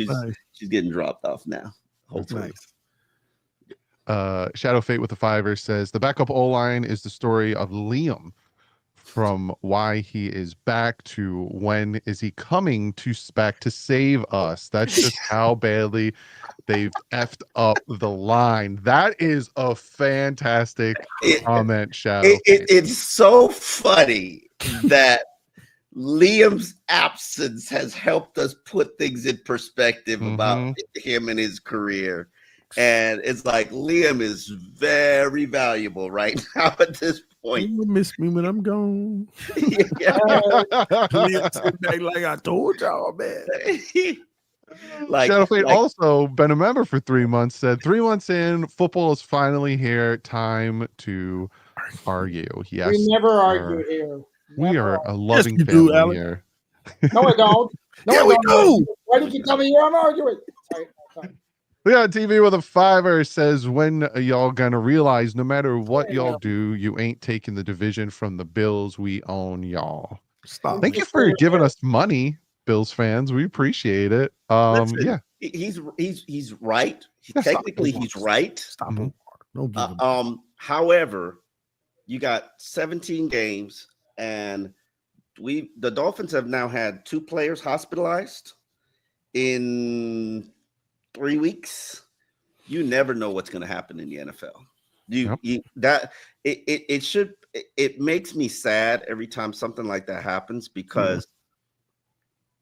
getting dropped off now. Hopefully. Nice. Shadow Fate with the $5 says the backup O-line is the story of Liam, from why he is back to when is he coming back to save us. That's just how badly they've effed up the line. That is a fantastic comment, Shadow. It's so funny that Liam's absence has helped us put things in perspective about him and his career. And it's like Liam is very valuable right now at this point. You miss me when I'm gone. Like I told y'all, man. Shadow Fate also been a member for 3 months, said 3 months in, football is finally here. Time to argue. Yes. We never argue here. We are a loving family here. No, I don't. No, we do. Why did you tell me I'm arguing? Sorry. We got TV with a $5 says, when y'all gonna realize no matter what y'all do, you ain't taking the division from the Bills. We own y'all. Stop. Thank you for giving us money, Bills fans. We appreciate it. Listen, yeah. He's right. Technically, he's right. Stop him. However, you got 17 games, and the Dolphins have now had 2 players hospitalized in 3 weeks. You never know what's going to happen in the NFL. It makes me sad every time something like that happens, because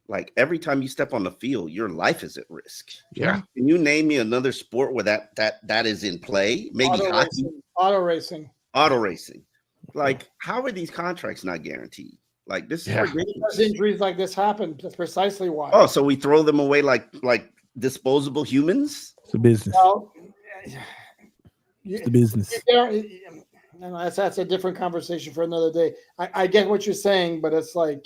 like every time you step on the field, your life is at risk. Yeah. Can you name me another sport where that is in play? Maybe auto racing. Like, how are these contracts not guaranteed? Like, this is ridiculous. Because injuries like this happen. That's precisely why. Oh, so we throw them away like disposable humans? It's a business. Well, it's the business. That's a different conversation for another day. I get what you're saying, but it's like,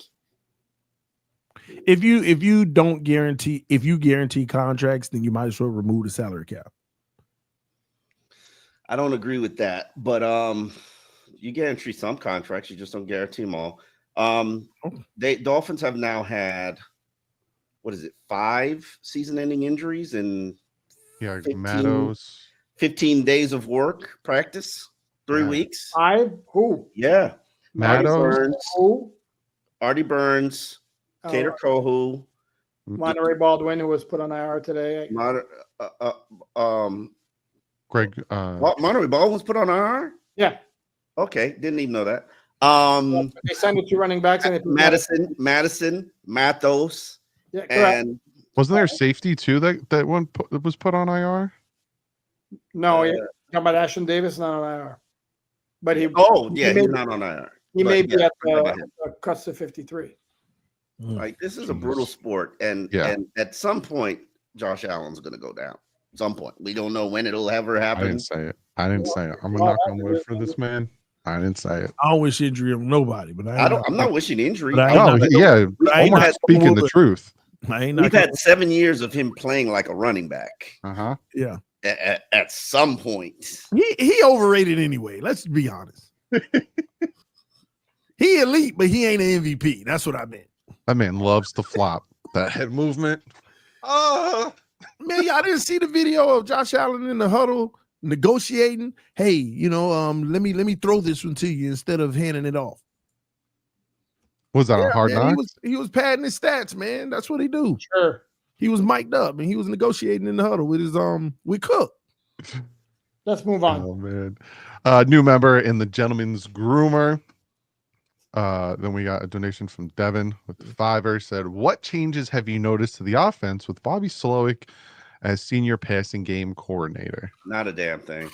if you guarantee contracts, then you might as well remove the salary cap. I don't agree with that, but you guarantee some contracts, you just don't guarantee them all. Dolphins have now had, what is it, 5 season-ending injuries in 15 days of work practice, 3 weeks. 5? Who? Yeah. Meadows. Artie Burns, Cater Kohu, Monterey Baldwin, who was put on IR today. Greg. Monterey Baldwin was put on IR? Yeah. Okay, didn't even know that. They signed the 2 running backs. And Madison, Mathos. Yeah, correct. And Wasn't there a safety too that was put on IR? No, talking about Ashton Davis, not on IR. But he's not on IR. He may be at the cuts to 53. Like, this is a brutal sport, and at some point, Josh Allen's going to go down. At some point, we don't know when it'll ever happen. I didn't say it. I'm gonna knock on wood for this man. I didn't say it. I don't wish injury on nobody, but I'm not wishing injury. Omar's speaking the truth. We've had 7 years of him playing like a running back. Yeah. At some point, he overrated anyway. Let's be honest. He elite, but he ain't an MVP. That's what I meant. That man loves to flop. That head movement. Man, y'all didn't see the video of Josh Allen in the huddle negotiating. Hey, let me throw this one to you instead of handing it off. Was that a hard knock? He was padding his stats, man. That's what he do. Sure. He was mic'd up and he was negotiating in the huddle with his with Cook. Let's move on. Oh man. New member in the Gentleman's Groomer. Then we got a donation from Devin with $5. Said, what changes have you noticed to the offense with Bobby Slowick as senior passing game coordinator? Not a damn thing.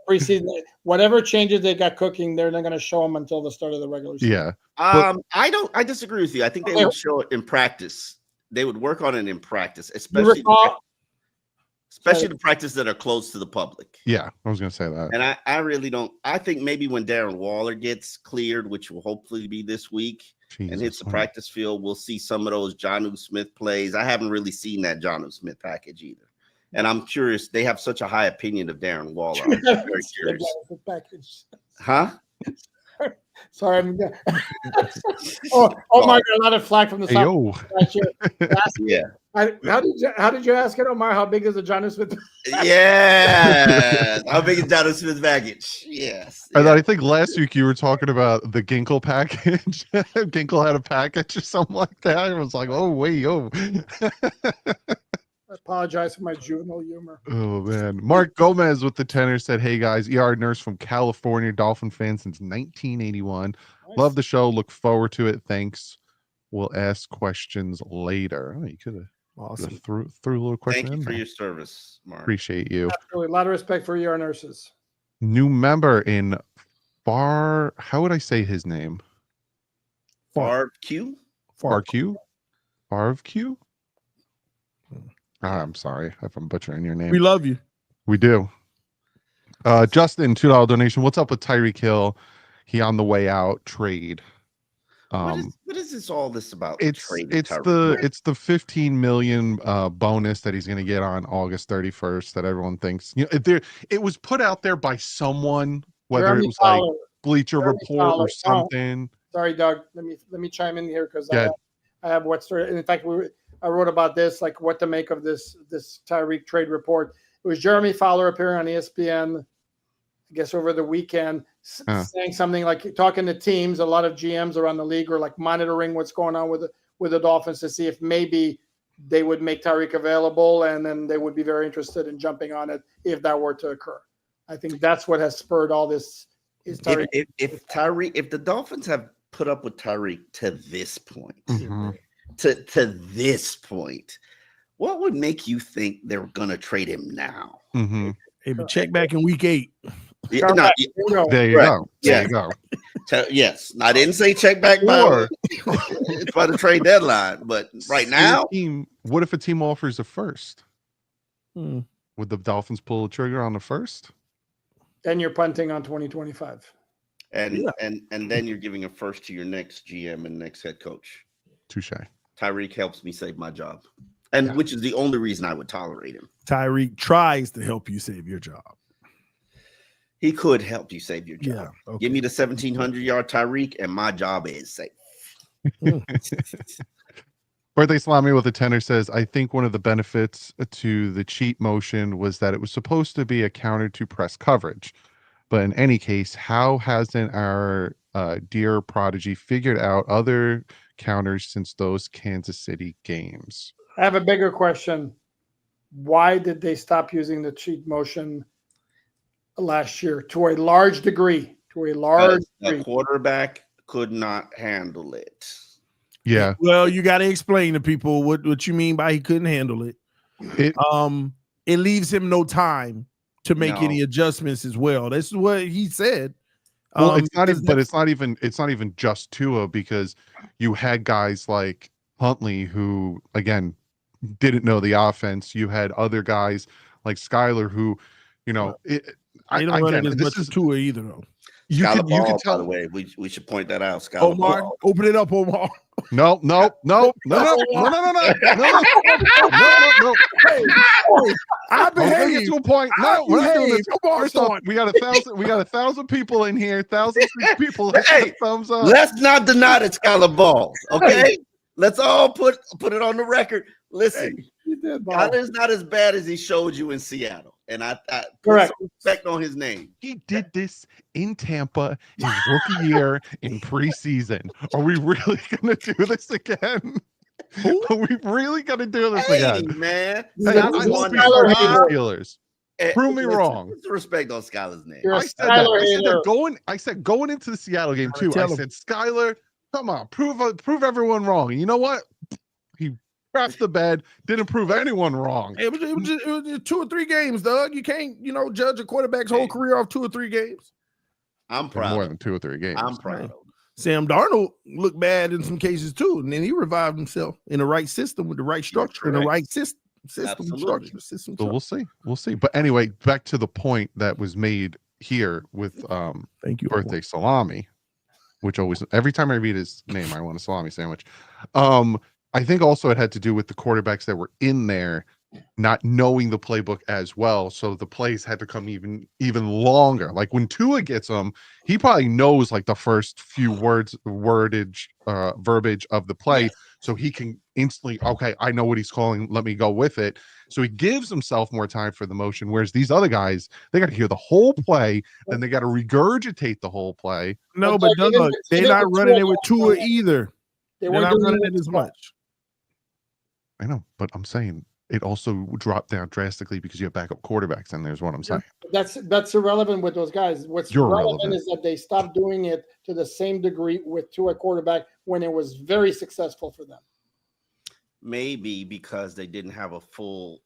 Preseason, whatever changes they got cooking, they're not going to show them until the start of the regular season. Yeah. I disagree with you. I think they would show it in practice. They would work on it in practice, especially the practice that are close to the public. Yeah, I was going to say that. And I really don't. I think maybe when Darren Waller gets cleared, which will hopefully be this week, and hits the practice field, we'll see some of those Jonnu Smith plays. I haven't really seen that Jonnu Smith package either. And I'm curious. They have such a high opinion of Darren Waller. I'm very curious. Huh? Sorry, I'm oh my God, a lot of flack from the South. Yeah. How did you ask it, Omar? How big is the Jonnu Smith? Yeah. How big is Jonnu Smith package? Yes. I think last week you were talking about the Ginkle package. Ginkle had a package or something like that. I was like, oh, wait, I apologize for my juvenile humor. Oh man. Mark Gomez with the tenor said, hey guys, ER nurse from California, Dolphin fan since 1981. Nice. Love the show. Look forward to it. Thanks. We'll ask questions later. Oh, you could have threw a little question. Thank you for your service, Mark. Appreciate you. Absolutely. A lot of respect for ER nurses. New member in how would I say his name? Farq? Farq? I'm sorry if I'm butchering your name. We love you. We do. Justin, $2 donation. What's up with Tyreek Hill? He on the way out trade. What is this all this about? It's the 15 million bonus that he's going to get on August 31st that everyone thinks. It was put out there by someone, whether Jeremy it was Fowler. like Bleacher Report or something. Sorry, Doug. Let me chime in here because I have what story. In fact, I wrote about this, like what to make of this Tyreek trade report. It was Jeremy Fowler appearing on ESPN, I guess over the weekend, saying something like talking to teams. A lot of GMs around the league are like monitoring what's going on with the Dolphins to see if maybe they would make Tyreek available, and then they would be very interested in jumping on it if that were to occur. I think that's what has spurred all this. Is Tyreek. If the Dolphins have put up with Tyreek to this point. Mm-hmm. To this point, what would make you think they're gonna trade him now? Mm-hmm. Hey, but check back in week 8. There you go. Yes, I didn't say check back by the trade deadline, but right now, what if a team offers a first? Would the Dolphins pull the trigger on the first? Then you're punting on 2025, and then you're giving a first to your next GM and next head coach. Touche. Tyreek helps me save my job, and which is the only reason I would tolerate him. Tyreek tries to help you save your job. He could help you save your job. Yeah, okay. Give me the 1,700-yard Tyreek, and my job is safe. Birthday Salami with a tenor says, I think one of the benefits to the cheat motion was that it was supposed to be a counter to press coverage. But in any case, how hasn't our dear prodigy figured out other counters since those Kansas City games? I have a bigger question. Why did they stop using the cheat motion last year to a large degree? The quarterback could not handle it. Yeah. Well, you got to explain to people what you mean by he couldn't handle it. It leaves him no time to make any adjustments as well. This is what he said. Well, it's not even, but it's not even just Tua, because you had guys like Huntley who, again, didn't know the offense. You had other guys like Skyler who, you know, they don't run it as much as Tua either, though. You can tell. By the way, we should point that out. Skyler Omar, Ball. open it up, Omar. No. I behave. Get to a point. No, we're not doing this. First off, we got 1,000 people in here. 1,000 people. Hey, thumbs up. Let's not deny that Skyler Ball. Okay, let's all put it on the record. Listen, Skyler's not as bad as he showed you in Seattle, and I put some respect on his name. He did this in Tampa his rookie year in preseason. Are we really gonna do this again? Are we really gonna do this again? Man, hey, I hope he's the Steelers. Prove me wrong. Respect on Skyler's name. I said going into the Seattle game too. I said, Skyler, come on, prove everyone wrong. And you know what? He crapped the bed, didn't prove anyone wrong. It was just 2 or 3 games, Doug. You can't, judge a quarterback's whole career off 2 or 3 games. I'm proud. More than 2 or 3 games. I'm proud. Sam Darnold looked bad in some cases too, and then he revived himself in the right system with the right structure and the right system structure. So we'll see. But anyway, back to the point that was made here with thank you, birthday salami, which always, every time I read his name, I want a salami sandwich. I think also it had to do with the quarterbacks that were in there not knowing the playbook as well, so the plays had to come even longer. Like when Tua gets them, he probably knows like the first few verbiage of the play, so he can instantly, okay, I know what he's calling, let me go with it. So he gives himself more time for the motion, whereas these other guys, they got to hear the whole play, then they got to regurgitate the whole play. No, but Doug, they're not running it with Tua either. They're not running it as much. I know, but I'm saying it also dropped down drastically because you have backup quarterbacks, and there's what I'm saying. That's irrelevant with those guys. What's relevant is that they stopped doing it to the same degree with Tua quarterback when it was very successful for them. Maybe because they didn't have a full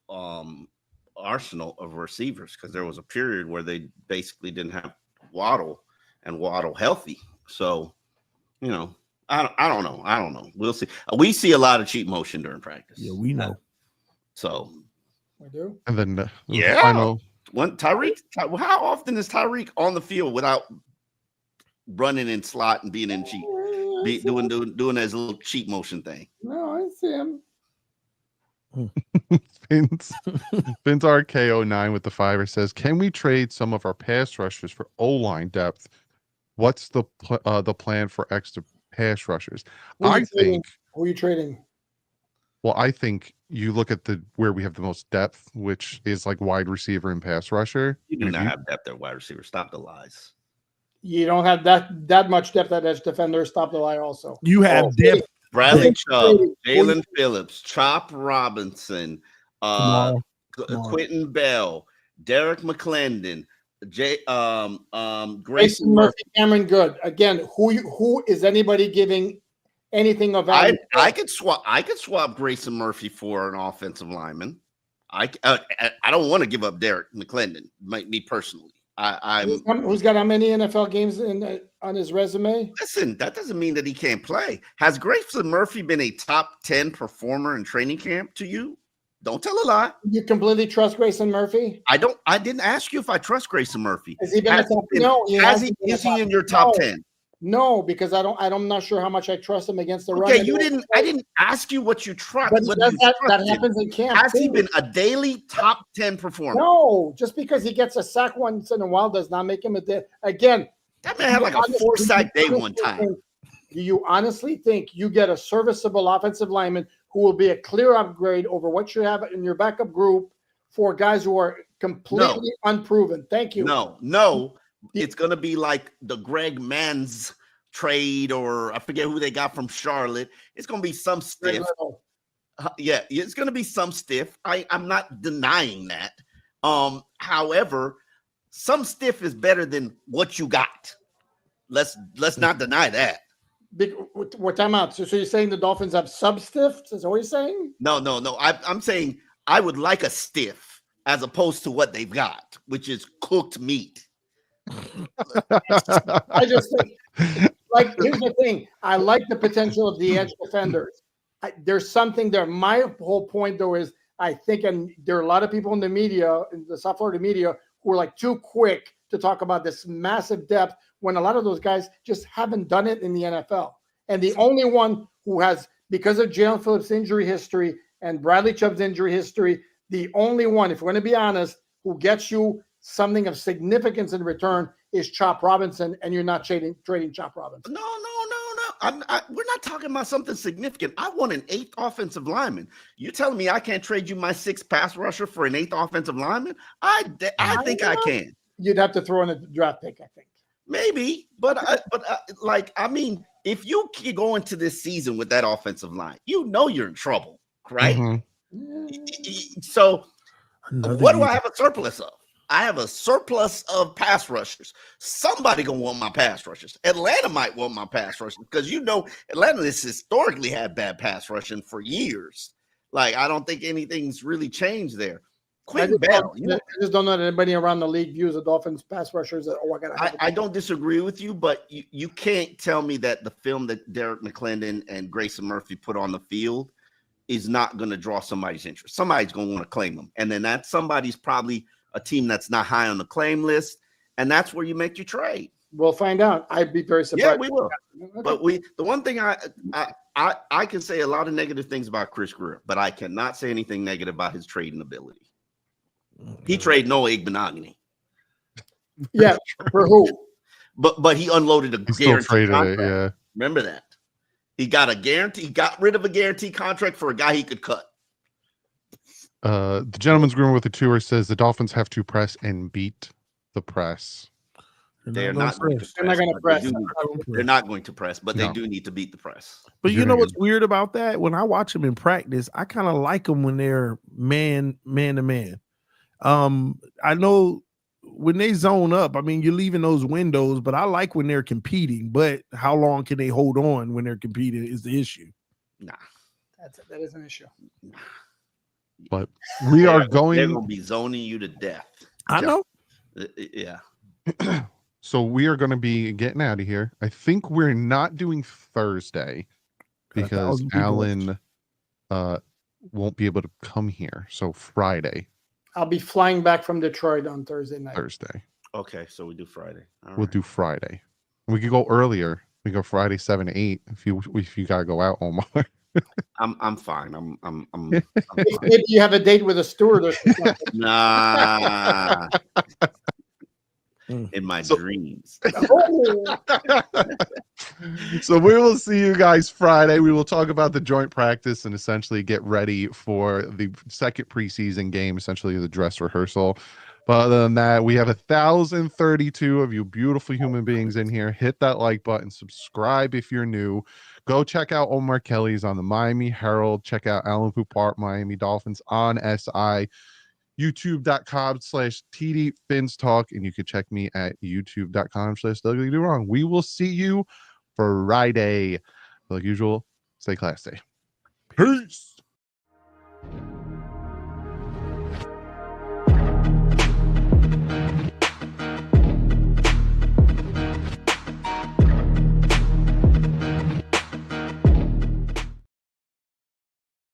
arsenal of receivers, because there was a period where they basically didn't have Waddle healthy. So, I don't know. We'll see. We see a lot of cheat motion during practice. Yeah, we know. So we do. And then final one, Tyreek. How often is Tyreek on the field without running in slot and being in cheat, doing his little cheat motion thing? No, I see him. Phins RK09 with the fiver says, "Can we trade some of our pass rushers for O-line depth? What's the plan for extra pass rushers?" Who are you trading? Well, I think you look at where we have the most depth, which is like wide receiver and pass rusher. You do not have depth at wide receiver. Stop the lies. You don't have that much depth at edge defender. Stop the lie. Also, you have depth. Bradley Chubb, Jalen Phillips, Chop Robinson, Quentin Bell, Derek McClendon, Grayson Murphy, Cameron Good. Again, who is anybody giving anything of value? I could swap Grayson Murphy for an offensive lineman. I don't want to give up Derek McClendon. Me personally, who's got how many NFL games on his resume? Listen, that doesn't mean that he can't play. Has Grayson Murphy been a top 10 performer in training camp to you? Don't tell a lie. You completely trust Grayson Murphy? I don't. I didn't ask you if I trust Grayson Murphy. Has he been a top? No. Is he in your top 10? No, because I'm not sure how much I trust him against the run. Okay, I didn't ask you what you trust. But that happens in camp. Has he been a daily top 10 performer? No, just because he gets a sack once in a while does not make him again. That man had like a 4-sack day one time. Do you honestly think you get a serviceable offensive lineman who will be a clear upgrade over what you have in your backup group for guys who are completely unproven? Thank you. No. It's going to be like the Greg Mans trade, or I forget who they got from Charlotte. It's going to be some stiff. It's going to be some stiff. I'm not denying that. However, some stiff is better than what you got. Let's not deny that. What time out? So you're saying the Dolphins have sub-stiffs? Is that what you're saying? No. I'm saying I would like a stiff as opposed to what they've got, which is cooked meat. I just think, like, here's the thing. I like the potential of the edge defenders. There's something there. My whole point, though, is I think, and there are a lot of people in the media, in the South Florida media, who are like too quick to talk about this massive depth when a lot of those guys just haven't done it in the NFL. And the only one who has, because of Jalen Phillips' injury history and Bradley Chubb's injury history, the only one, if we're going to be honest, who gets you something of significance in return is Chop Robinson, and you're not trading Chop Robinson. No. We're not talking about something significant. I want an 8th offensive lineman. You're telling me I can't trade you my 6th pass rusher for an 8th offensive lineman? I think I can. You'd have to throw in a draft pick, I think. Maybe, but I mean, if you go into this season with that offensive line, you know you're in trouble, right? Mm-hmm. So, what do I have a surplus of? I have a surplus of pass rushers. Somebody gonna want my pass rushers. Atlanta might want my pass rushers because Atlanta has historically had bad pass rushing for years. Like, I don't think anything's really changed there. Quentin Bell. I just don't know that anybody around the league views the Dolphins pass rushers. I don't disagree with you, but you can't tell me that the film that Derek McClendon and Grayson Murphy put on the field is not going to draw somebody's interest. Somebody's going to want to claim them. And then that somebody's probably a team that's not high on the claim list. And that's where you make your trade. We'll find out. I'd be very surprised. Yeah, we will. But the one thing I can say a lot of negative things about Chris Greer, but I cannot say anything negative about his trading ability. He traded Noah Igbenogany. Yeah, for who? But he unloaded a guarantee contract. Yeah. Remember that. He got a guarantee. He got rid of a guarantee contract for a guy he could cut. The gentleman's agreement with the tour says the Dolphins have to press and beat the press. They're not going to press. They're not going to press, but they do need to beat the press. But you know what's weird about that? When I watch them in practice, I kind of like them when they're man to man. I know when they zone up, I mean, you're leaving those windows, but I like when they're competing. But how long can they hold on when they're competing is the issue. Nah, that is an issue. But we are going. They're going to be zoning you to death. I know. Yeah. So we are going to be getting out of here. I think we're not doing Thursday because Alain won't be able to come here. So Friday. I'll be flying back from Detroit on Thursday night. Okay, so we do Friday. We'll do Friday. We could go earlier. We go Friday 7 to 8 if you gotta go out, Omar. I'm fine. I'm fine. Maybe you have a date with a steward or something. Nah. In my dreams. So we will see you guys Friday. We will talk about the joint practice and essentially get ready for the second preseason game, essentially the dress rehearsal. But other than that, we have 1,032 of you beautiful human beings in here. Hit that like button, subscribe if you're new. Go check out Omar Kelly's on the Miami Herald. Check out Alain Poupart, Miami Dolphins on SI. YouTube.com/TD Phins Talk, and you can check me at YouTube.com/DouglieDoWrong. We will see you Friday. Like usual, stay classy. Peace.